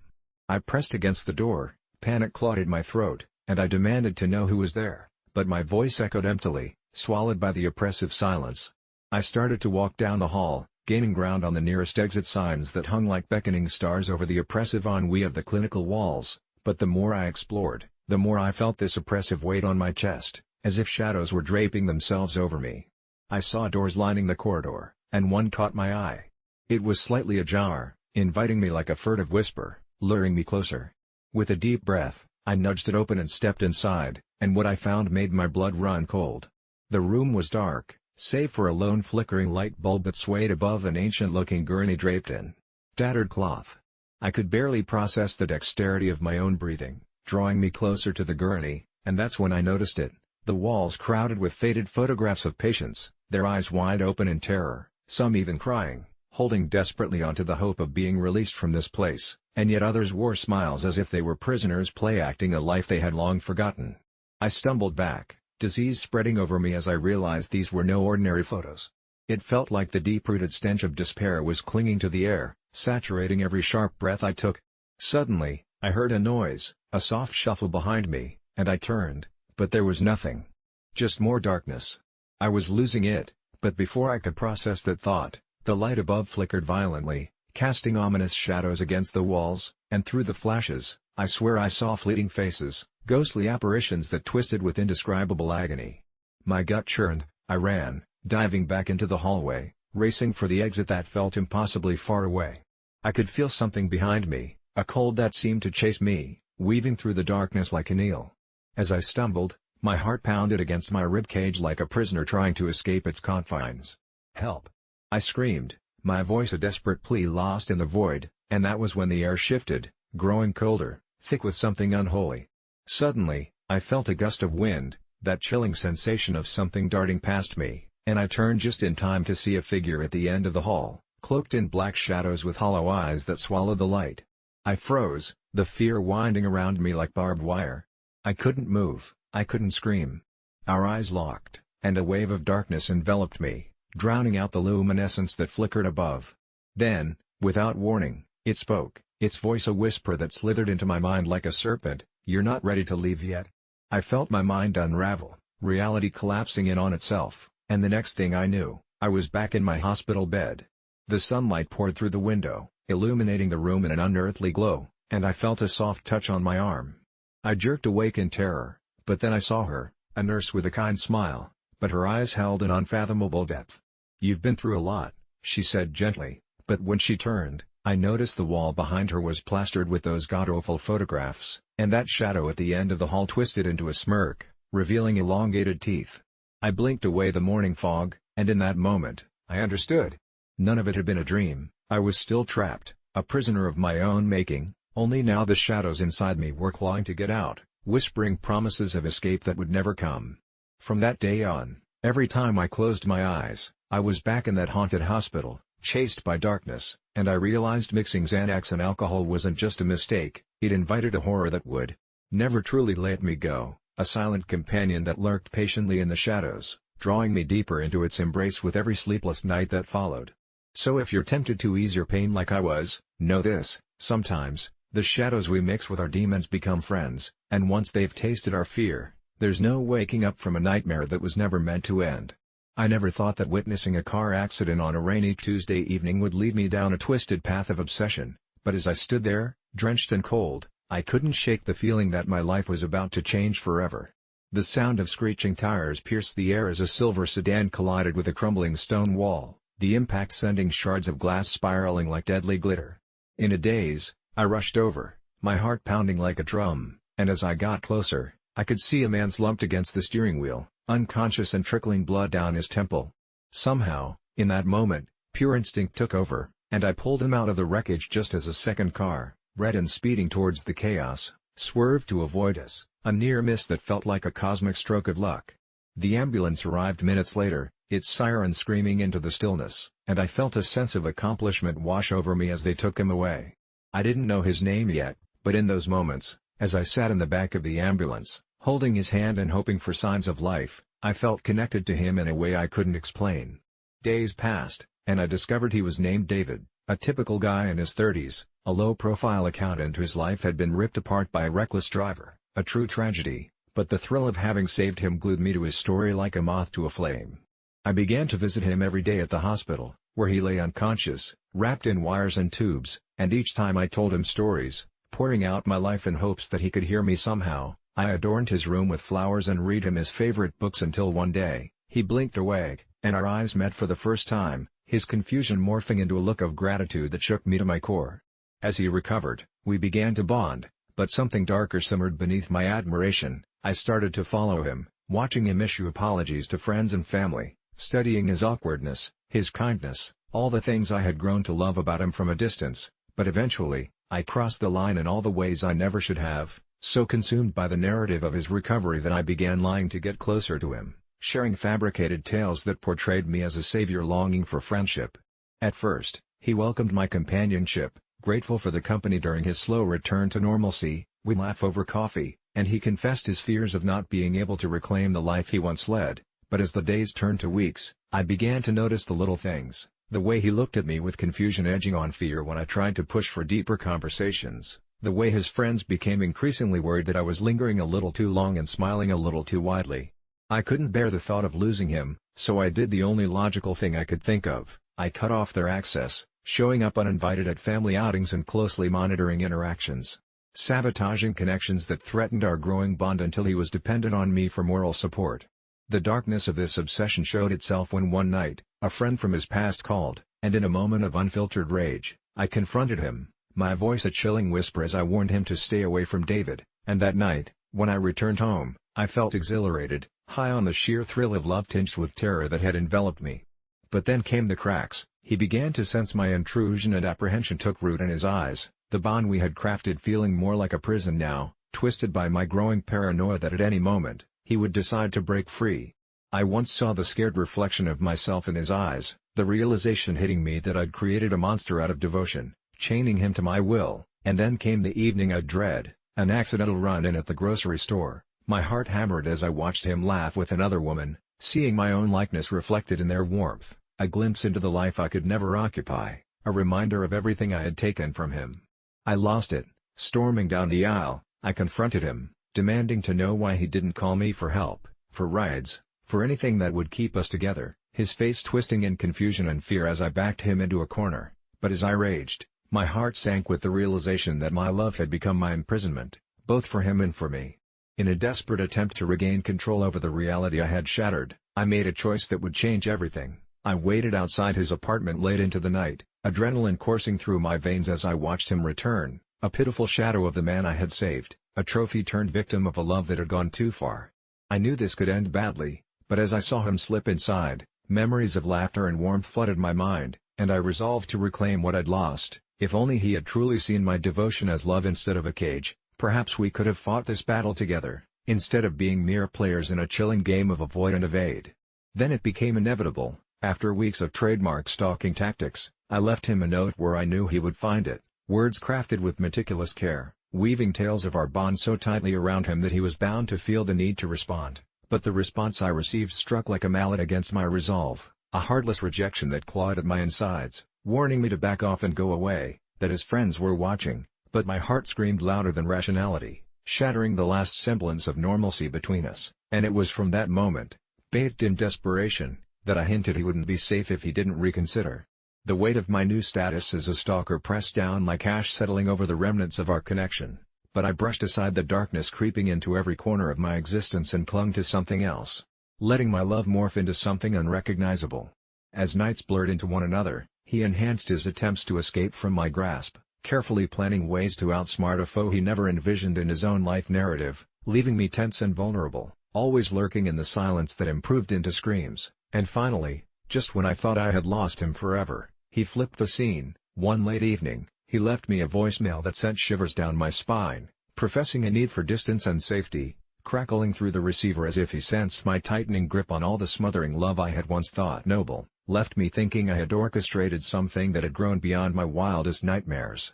I pressed against the door, panic clawed at my throat, and I demanded to know who was there, but my voice echoed emptily, swallowed by the oppressive silence. I started to walk down the hall, gaining ground on the nearest exit signs that hung like beckoning stars over the oppressive ennui of the clinical walls, but the more I explored, the more I felt this oppressive weight on my chest, as if shadows were draping themselves over me. I saw doors lining the corridor, and one caught my eye. It was slightly ajar, inviting me like a furtive whisper, luring me closer. With a deep breath, I nudged it open and stepped inside, and what I found made my blood run cold. The room was dark, save for a lone flickering light bulb that swayed above an ancient-looking gurney draped in tattered cloth. I could barely process the dexterity of my own breathing, drawing me closer to the gurney, and that's when I noticed it. The walls crowded with faded photographs of patients, their eyes wide open in terror, some even crying, holding desperately onto the hope of being released from this place, and yet others wore smiles as if they were prisoners play-acting a life they had long forgotten. I stumbled back, disease spreading over me as I realized these were no ordinary photos. It felt like the deep-rooted stench of despair was clinging to the air, saturating every sharp breath I took. Suddenly, I heard a noise, a soft shuffle behind me, and I turned, but there was nothing. Just more darkness. I was losing it, but before I could process that thought, the light above flickered violently, casting ominous shadows against the walls, and through the flashes, I swear I saw fleeting faces, ghostly apparitions that twisted with indescribable agony. My gut churned. I ran, diving back into the hallway, racing for the exit that felt impossibly far away. I could feel something behind me, a cold that seemed to chase me, weaving through the darkness like an eel. As I stumbled, my heart pounded against my ribcage like a prisoner trying to escape its confines. "Help!" I screamed, my voice a desperate plea lost in the void, and that was when the air shifted, growing colder, thick with something unholy. Suddenly, I felt a gust of wind, that chilling sensation of something darting past me, and I turned just in time to see a figure at the end of the hall, cloaked in black shadows with hollow eyes that swallowed the light. I froze, the fear winding around me like barbed wire. I couldn't move, I couldn't scream. Our eyes locked, and a wave of darkness enveloped me, drowning out the luminescence that flickered above. Then, without warning, it spoke, its voice a whisper that slithered into my mind like a serpent. "You're not ready to leave yet." I felt my mind unravel, reality collapsing in on itself, and the next thing I knew, I was back in my hospital bed. The sunlight poured through the window, illuminating the room in an unearthly glow, and I felt a soft touch on my arm. I jerked awake in terror, but then I saw her, a nurse with a kind smile, but her eyes held an unfathomable depth. "You've been through a lot," she said gently, but when she turned, I noticed the wall behind her was plastered with those god-awful photographs, and that shadow at the end of the hall twisted into a smirk, revealing elongated teeth. I blinked away the morning fog, and in that moment, I understood. None of it had been a dream. I was still trapped, a prisoner of my own making, only now the shadows inside me were clawing to get out, whispering promises of escape that would never come. From that day on, every time I closed my eyes, I was back in that haunted hospital, chased by darkness, and I realized mixing Xanax and alcohol wasn't just a mistake, it invited a horror that would never truly let me go, a silent companion that lurked patiently in the shadows, drawing me deeper into its embrace with every sleepless night that followed. So if you're tempted to ease your pain like I was, know this: sometimes, the shadows we mix with our demons become friends, and once they've tasted our fear, there's no waking up from a nightmare that was never meant to end. I never thought that witnessing a car accident on a rainy Tuesday evening would lead me down a twisted path of obsession, but as I stood there, drenched and cold, I couldn't shake the feeling that my life was about to change forever. The sound of screeching tires pierced the air as a silver sedan collided with a crumbling stone wall, the impact sending shards of glass spiraling like deadly glitter. In a daze, I rushed over, my heart pounding like a drum, and as I got closer, I could see a man slumped against the steering wheel, unconscious and trickling blood down his temple. Somehow, in that moment, pure instinct took over, and I pulled him out of the wreckage just as a second car, red and speeding towards the chaos, swerved to avoid us, a near miss that felt like a cosmic stroke of luck. The ambulance arrived minutes later, its siren screaming into the stillness, and I felt a sense of accomplishment wash over me as they took him away. I didn't know his name yet, but in those moments, as I sat in the back of the ambulance, holding his hand and hoping for signs of life, I felt connected to him in a way I couldn't explain. Days passed, and I discovered he was named David, a typical guy in his 30s, a low-profile accountant whose life had been ripped apart by a reckless driver, a true tragedy, but the thrill of having saved him glued me to his story like a moth to a flame. I began to visit him every day at the hospital, where he lay unconscious, wrapped in wires and tubes, and each time I told him stories, pouring out my life in hopes that he could hear me somehow, I adorned his room with flowers and read him his favorite books until one day, he blinked awake, and our eyes met for the first time, his confusion morphing into a look of gratitude that shook me to my core. As he recovered, we began to bond, but something darker simmered beneath my admiration. I started to follow him, watching him issue apologies to friends and family, studying his awkwardness, his kindness, all the things I had grown to love about him from a distance, but eventually, I crossed the line in all the ways I never should have, so consumed by the narrative of his recovery that I began lying to get closer to him, sharing fabricated tales that portrayed me as a savior longing for friendship. At first, he welcomed my companionship, grateful for the company during his slow return to normalcy. We'd laugh over coffee, and he confessed his fears of not being able to reclaim the life he once led, but as the days turned to weeks, I began to notice the little things, the way he looked at me with confusion edging on fear when I tried to push for deeper conversations, the way his friends became increasingly worried that I was lingering a little too long and smiling a little too widely. I couldn't bear the thought of losing him, so I did the only logical thing I could think of: I cut off their access, showing up uninvited at family outings and closely monitoring interactions, sabotaging connections that threatened our growing bond until he was dependent on me for moral support. The darkness of this obsession showed itself when one night, a friend from his past called, and in a moment of unfiltered rage, I confronted him, my voice a chilling whisper as I warned him to stay away from David, and that night, when I returned home, I felt exhilarated, high on the sheer thrill of love tinged with terror that had enveloped me. But then came the cracks. He began to sense my intrusion and apprehension took root in his eyes, the bond we had crafted feeling more like a prison now, twisted by my growing paranoia that at any moment, he would decide to break free. I once saw the scared reflection of myself in his eyes, the realization hitting me that I'd created a monster out of devotion, chaining him to my will, and then came the evening I'd dread, an accidental run-in at the grocery store. My heart hammered as I watched him laugh with another woman, seeing my own likeness reflected in their warmth, a glimpse into the life I could never occupy, a reminder of everything I had taken from him. I lost it. Storming down the aisle, I confronted him, demanding to know why he didn't call me for help, for rides, for anything that would keep us together, his face twisting in confusion and fear as I backed him into a corner. But as I raged, my heart sank with the realization that my love had become my imprisonment, both for him and for me. In a desperate attempt to regain control over the reality I had shattered, I made a choice that would change everything. I waited outside his apartment late into the night, adrenaline coursing through my veins as I watched him return, a pitiful shadow of the man I had saved, a trophy turned victim of a love that had gone too far. I knew this could end badly, but as I saw him slip inside, memories of laughter and warmth flooded my mind, and I resolved to reclaim what I'd lost. If only he had truly seen my devotion as love instead of a cage, perhaps we could have fought this battle together, instead of being mere players in a chilling game of avoid and evade. Then it became inevitable. After weeks of trademark stalking tactics, I left him a note where I knew he would find it, words crafted with meticulous care, weaving tales of our bond so tightly around him that he was bound to feel the need to respond. But the response I received struck like a mallet against my resolve, a heartless rejection that clawed at my insides, warning me to back off and go away, that his friends were watching, but my heart screamed louder than rationality, shattering the last semblance of normalcy between us. And it was from that moment, bathed in desperation, that I hinted he wouldn't be safe if he didn't reconsider. The weight of my new status as a stalker pressed down like ash settling over the remnants of our connection, but I brushed aside the darkness creeping into every corner of my existence and clung to something else, letting my love morph into something unrecognizable. As nights blurred into one another, he enhanced his attempts to escape from my grasp, carefully planning ways to outsmart a foe he never envisioned in his own life narrative, leaving me tense and vulnerable, always lurking in the silence that improved into screams. And finally, just when I thought I had lost him forever, he flipped the scene. One late evening, he left me a voicemail that sent shivers down my spine, professing a need for distance and safety, crackling through the receiver as if he sensed my tightening grip on all the smothering love I had once thought noble, left me thinking I had orchestrated something that had grown beyond my wildest nightmares.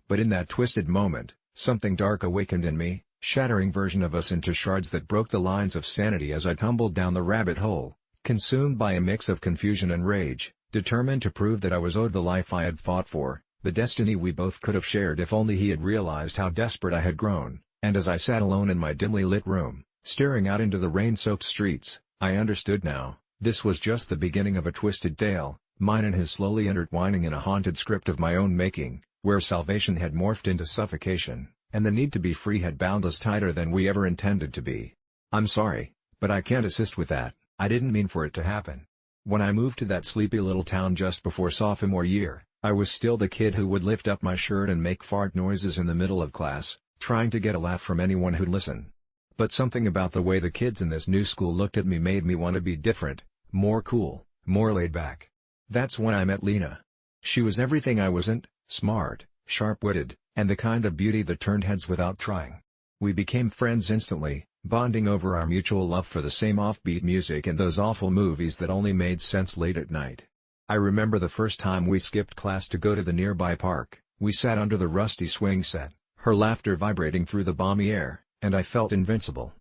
But in that twisted moment, something dark awakened in me, shattering version of us into shards that broke the lines of sanity as I tumbled down the rabbit hole, consumed by a mix of confusion and rage, determined to prove that I was owed the life I had fought for, the destiny we both could have shared if only he had realized how desperate I had grown. And as I sat alone in my dimly lit room, staring out into the rain-soaked streets, I understood now, this was just the beginning of a twisted tale, mine and his slowly intertwining in a haunted script of my own making, where salvation had morphed into suffocation, and the need to be free had bound us tighter than we ever intended to be. I'm sorry, but I can't assist with that. I didn't mean for it to happen. When I moved to that sleepy little town just before sophomore year, I was still the kid who would lift up my shirt and make fart noises in the middle of class, trying to get a laugh from anyone who'd listen. But something about the way the kids in this new school looked at me made me want to be different, more cool, more laid back. That's when I met Lena. She was everything I wasn't: smart, sharp-witted, and the kind of beauty that turned heads without trying. We became friends instantly, bonding over our mutual love for the same offbeat music and those awful movies that only made sense late at night. I remember the first time we skipped class to go to the nearby park. We sat under the rusty swing set, her laughter vibrating through the balmy air, and I felt invincible.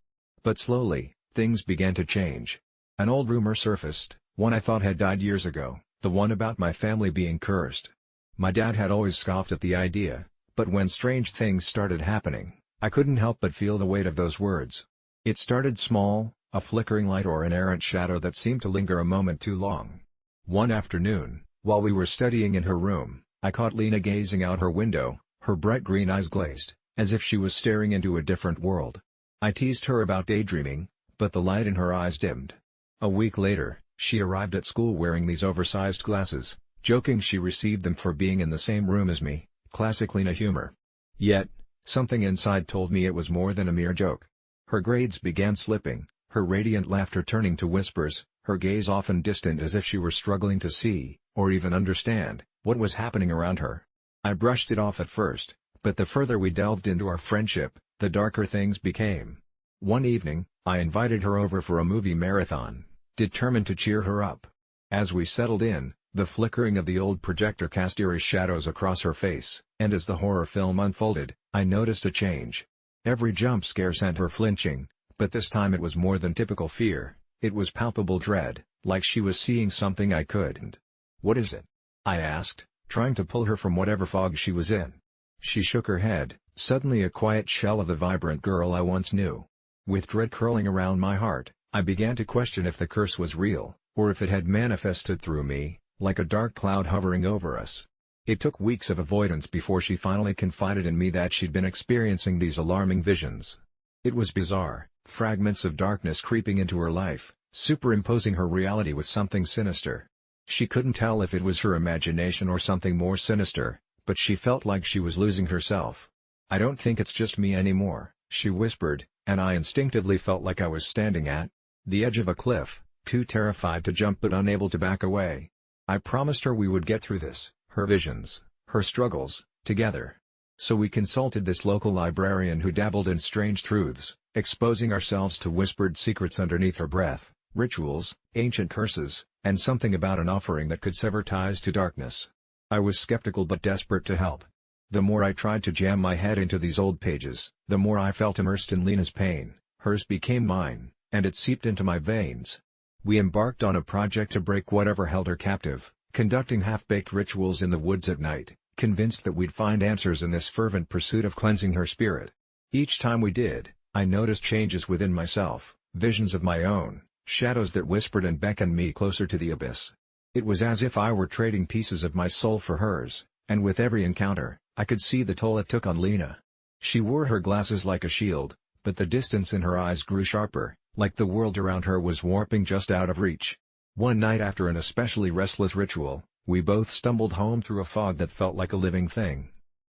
But slowly, things began to change. An old rumor surfaced, one I thought had died years ago, the one about my family being cursed. My dad had always scoffed at the idea, but when strange things started happening, I couldn't help but feel the weight of those words. It started small, a flickering light or an errant shadow that seemed to linger a moment too long. One afternoon, while we were studying in her room, I caught Lena gazing out her window, her bright green eyes glazed, as if she was staring into a different world. I teased her about daydreaming, but the light in her eyes dimmed. A week later, she arrived at school wearing these oversized glasses, joking she received them for being in the same room as me, classic Lena humor. Yet, something inside told me it was more than a mere joke. Her grades began slipping, her radiant laughter turning to whispers, her gaze often distant as if she were struggling to see, or even understand, what was happening around her. I brushed it off at first, but the further we delved into our friendship, the darker things became. One evening, I invited her over for a movie marathon, determined to cheer her up. As we settled in, the flickering of the old projector cast eerie shadows across her face, and as the horror film unfolded, I noticed a change. Every jump scare sent her flinching, but this time it was more than typical fear, it was palpable dread, like she was seeing something I couldn't. "What is it?" I asked, trying to pull her from whatever fog she was in. She shook her head, suddenly a quiet shell of the vibrant girl I once knew. With dread curling around my heart, I began to question if the curse was real, or if it had manifested through me, like a dark cloud hovering over us. It took weeks of avoidance before she finally confided in me that she'd been experiencing these alarming visions. It was bizarre, fragments of darkness creeping into her life, superimposing her reality with something sinister. She couldn't tell if it was her imagination or something more sinister, but she felt like she was losing herself. "I don't think it's just me anymore," she whispered, and I instinctively felt like I was standing at the edge of a cliff, too terrified to jump but unable to back away. I promised her we would get through this, her visions, her struggles, together. So we consulted this local librarian who dabbled in strange truths, exposing ourselves to whispered secrets underneath her breath, rituals, ancient curses, and something about an offering that could sever ties to darkness. I was skeptical but desperate to help. The more I tried to jam my head into these old pages, the more I felt immersed in Lena's pain. Hers became mine, and it seeped into my veins. We embarked on a project to break whatever held her captive, conducting half-baked rituals in the woods at night, convinced that we'd find answers in this fervent pursuit of cleansing her spirit. Each time we did, I noticed changes within myself, visions of my own, shadows that whispered and beckoned me closer to the abyss. It was as if I were trading pieces of my soul for hers, and with every encounter, I could see the toll it took on Lena. She wore her glasses like a shield, but the distance in her eyes grew sharper, like the world around her was warping just out of reach. One night after an especially restless ritual, we both stumbled home through a fog that felt like a living thing.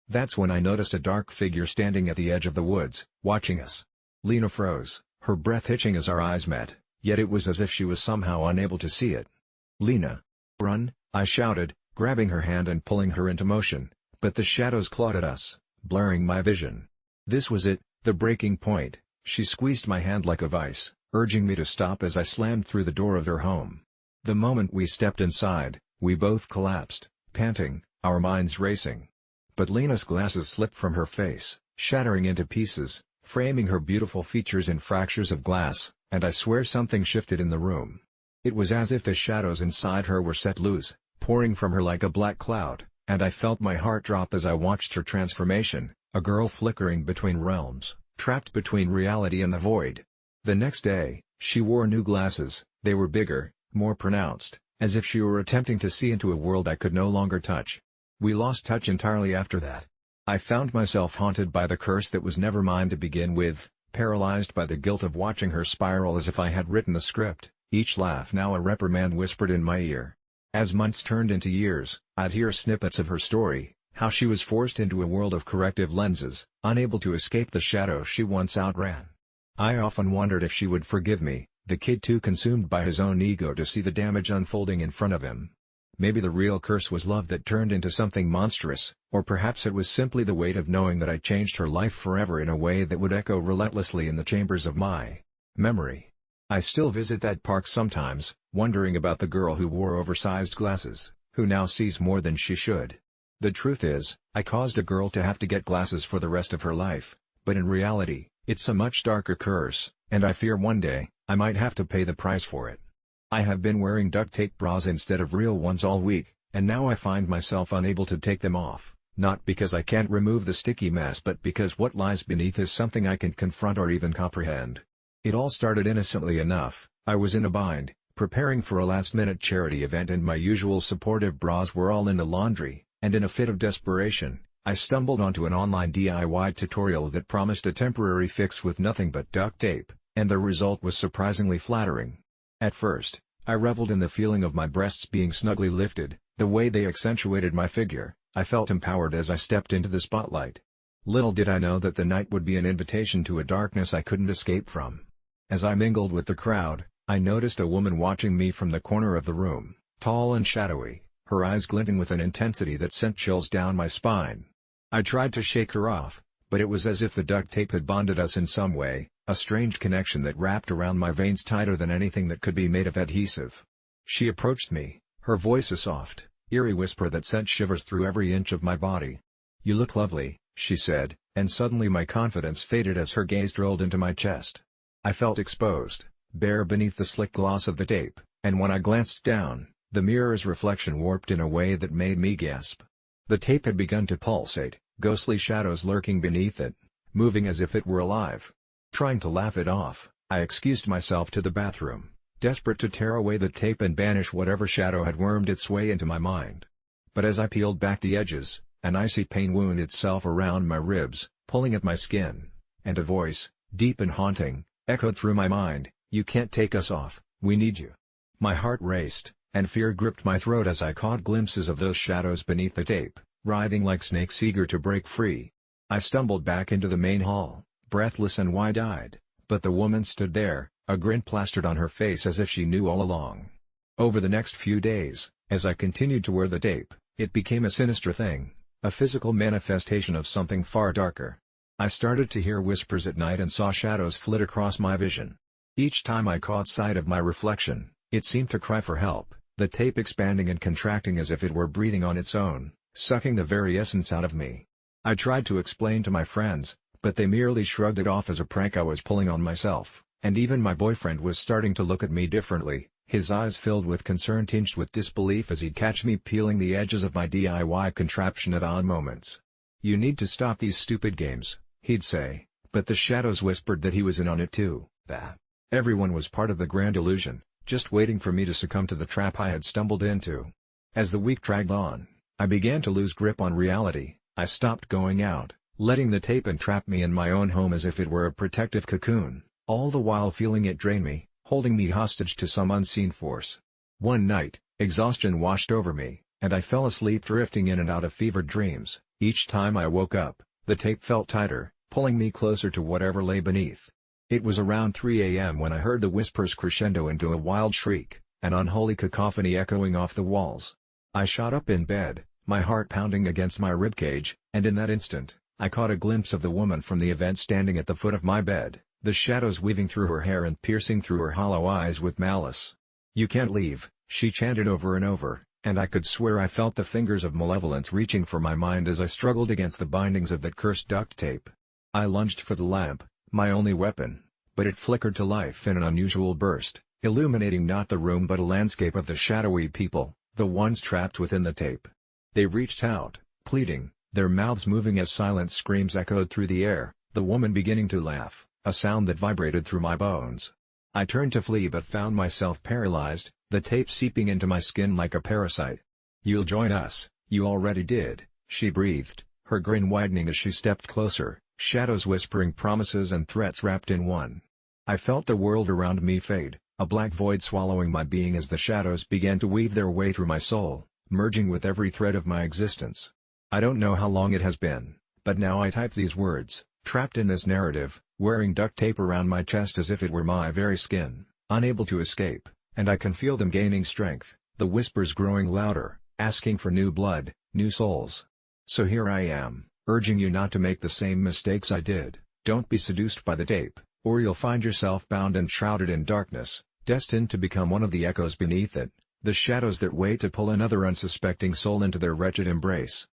That's when I noticed a dark figure standing at the edge of the woods, watching us. Lena froze, her breath hitching as our eyes met, yet it was as if she was somehow unable to see it. "Lena! Run!" I shouted, grabbing her hand and pulling her into motion, but the shadows clawed at us, blurring my vision. This was it, the breaking point. She squeezed my hand like a vice, urging me to stop as I slammed through the door of her home. The moment we stepped inside, we both collapsed, panting, our minds racing. But Lena's glasses slipped from her face, shattering into pieces, framing her beautiful features in fractures of glass, and I swear something shifted in the room. It was as if the shadows inside her were set loose, pouring from her like a black cloud, and I felt my heart drop as I watched her transformation, a girl flickering between realms, trapped between reality and the void. The next day, she wore new glasses. They were bigger, more pronounced, as if she were attempting to see into a world I could no longer touch. We lost touch entirely after that. I found myself haunted by the curse that was never mine to begin with, paralyzed by the guilt of watching her spiral as if I had written the script, each laugh now a reprimand whispered in my ear. As months turned into years, I'd hear snippets of her story, how she was forced into a world of corrective lenses, unable to escape the shadow she once outran. I often wondered if she would forgive me, the kid too consumed by his own ego to see the damage unfolding in front of him. Maybe the real curse was love that turned into something monstrous, or perhaps it was simply the weight of knowing that I changed her life forever in a way that would echo relentlessly in the chambers of my memory. I still visit that park sometimes, wondering about the girl who wore oversized glasses, who now sees more than she should. The truth is, I caused a girl to have to get glasses for the rest of her life, but in reality, it's a much darker curse, and I fear one day, I might have to pay the price for it. I have been wearing duct tape bras instead of real ones all week, and now I find myself unable to take them off, not because I can't remove the sticky mess but because what lies beneath is something I can confront or even comprehend. It all started innocently enough. I was in a bind, preparing for a last-minute charity event and my usual supportive bras were all in the laundry, and in a fit of desperation, I stumbled onto an online DIY tutorial that promised a temporary fix with nothing but duct tape, and the result was surprisingly flattering. At first, I reveled in the feeling of my breasts being snugly lifted, the way they accentuated my figure. I felt empowered as I stepped into the spotlight. Little did I know that the night would be an invitation to a darkness I couldn't escape from. As I mingled with the crowd, I noticed a woman watching me from the corner of the room, tall and shadowy, her eyes glinting with an intensity that sent chills down my spine. I tried to shake her off, but it was as if the duct tape had bonded us in some way, a strange connection that wrapped around my veins tighter than anything that could be made of adhesive. She approached me, her voice a soft, eerie whisper that sent shivers through every inch of my body. "You look lovely," she said, and suddenly my confidence faded as her gaze drilled into my chest. I felt exposed, bare beneath the slick gloss of the tape, and when I glanced down, the mirror's reflection warped in a way that made me gasp. The tape had begun to pulsate, ghostly shadows lurking beneath it, moving as if it were alive. Trying to laugh it off, I excused myself to the bathroom, desperate to tear away the tape and banish whatever shadow had wormed its way into my mind. But as I peeled back the edges, an icy pain wound itself around my ribs, pulling at my skin, and a voice, deep and haunting, echoed through my mind, "You can't take us off, we need you." My heart raced, and fear gripped my throat as I caught glimpses of those shadows beneath the tape, writhing like snakes eager to break free. I stumbled back into the main hall, breathless and wide-eyed, but the woman stood there, a grin plastered on her face as if she knew all along. Over the next few days, as I continued to wear the tape, it became a sinister thing, a physical manifestation of something far darker. I started to hear whispers at night and saw shadows flit across my vision. Each time I caught sight of my reflection, it seemed to cry for help, the tape expanding and contracting as if it were breathing on its own, sucking the very essence out of me. I tried to explain to my friends, but they merely shrugged it off as a prank I was pulling on myself, and even my boyfriend was starting to look at me differently, his eyes filled with concern tinged with disbelief as he'd catch me peeling the edges of my DIY contraption at odd moments. "You need to stop these stupid games," he'd say, but the shadows whispered that he was in on it too, that everyone was part of the grand illusion, just waiting for me to succumb to the trap I had stumbled into. As the week dragged on, I began to lose grip on reality. I stopped going out, letting the tape entrap me in my own home as if it were a protective cocoon, all the while feeling it drain me, holding me hostage to some unseen force. One night, exhaustion washed over me, and I fell asleep drifting in and out of fevered dreams. Each time I woke up, the tape felt tighter, pulling me closer to whatever lay beneath. It was around 3 a.m. when I heard the whispers crescendo into a wild shriek, an unholy cacophony echoing off the walls. I shot up in bed, my heart pounding against my ribcage, and in that instant, I caught a glimpse of the woman from the event standing at the foot of my bed, the shadows weaving through her hair and piercing through her hollow eyes with malice. "You can't leave," she chanted over and over, and I could swear I felt the fingers of malevolence reaching for my mind as I struggled against the bindings of that cursed duct tape. I lunged for the lamp, my only weapon, but it flickered to life in an unusual burst, illuminating not the room but a landscape of the shadowy people, the ones trapped within the tape. They reached out, pleading, their mouths moving as silent screams echoed through the air, the woman beginning to laugh, a sound that vibrated through my bones. I turned to flee but found myself paralyzed, the tape seeping into my skin like a parasite. "You'll join us, you already did," she breathed, her grin widening as she stepped closer, shadows whispering promises and threats wrapped in one. I felt the world around me fade, a black void swallowing my being as the shadows began to weave their way through my soul, merging with every thread of my existence. I don't know how long it has been, but now I type these words, trapped in this narrative, wearing duct tape around my chest as if it were my very skin, unable to escape, and I can feel them gaining strength, the whispers growing louder, asking for new blood, new souls. So here I am, urging you not to make the same mistakes I did. Don't be seduced by the tape, or you'll find yourself bound and shrouded in darkness, destined to become one of the echoes beneath it, the shadows that wait to pull another unsuspecting soul into their wretched embrace.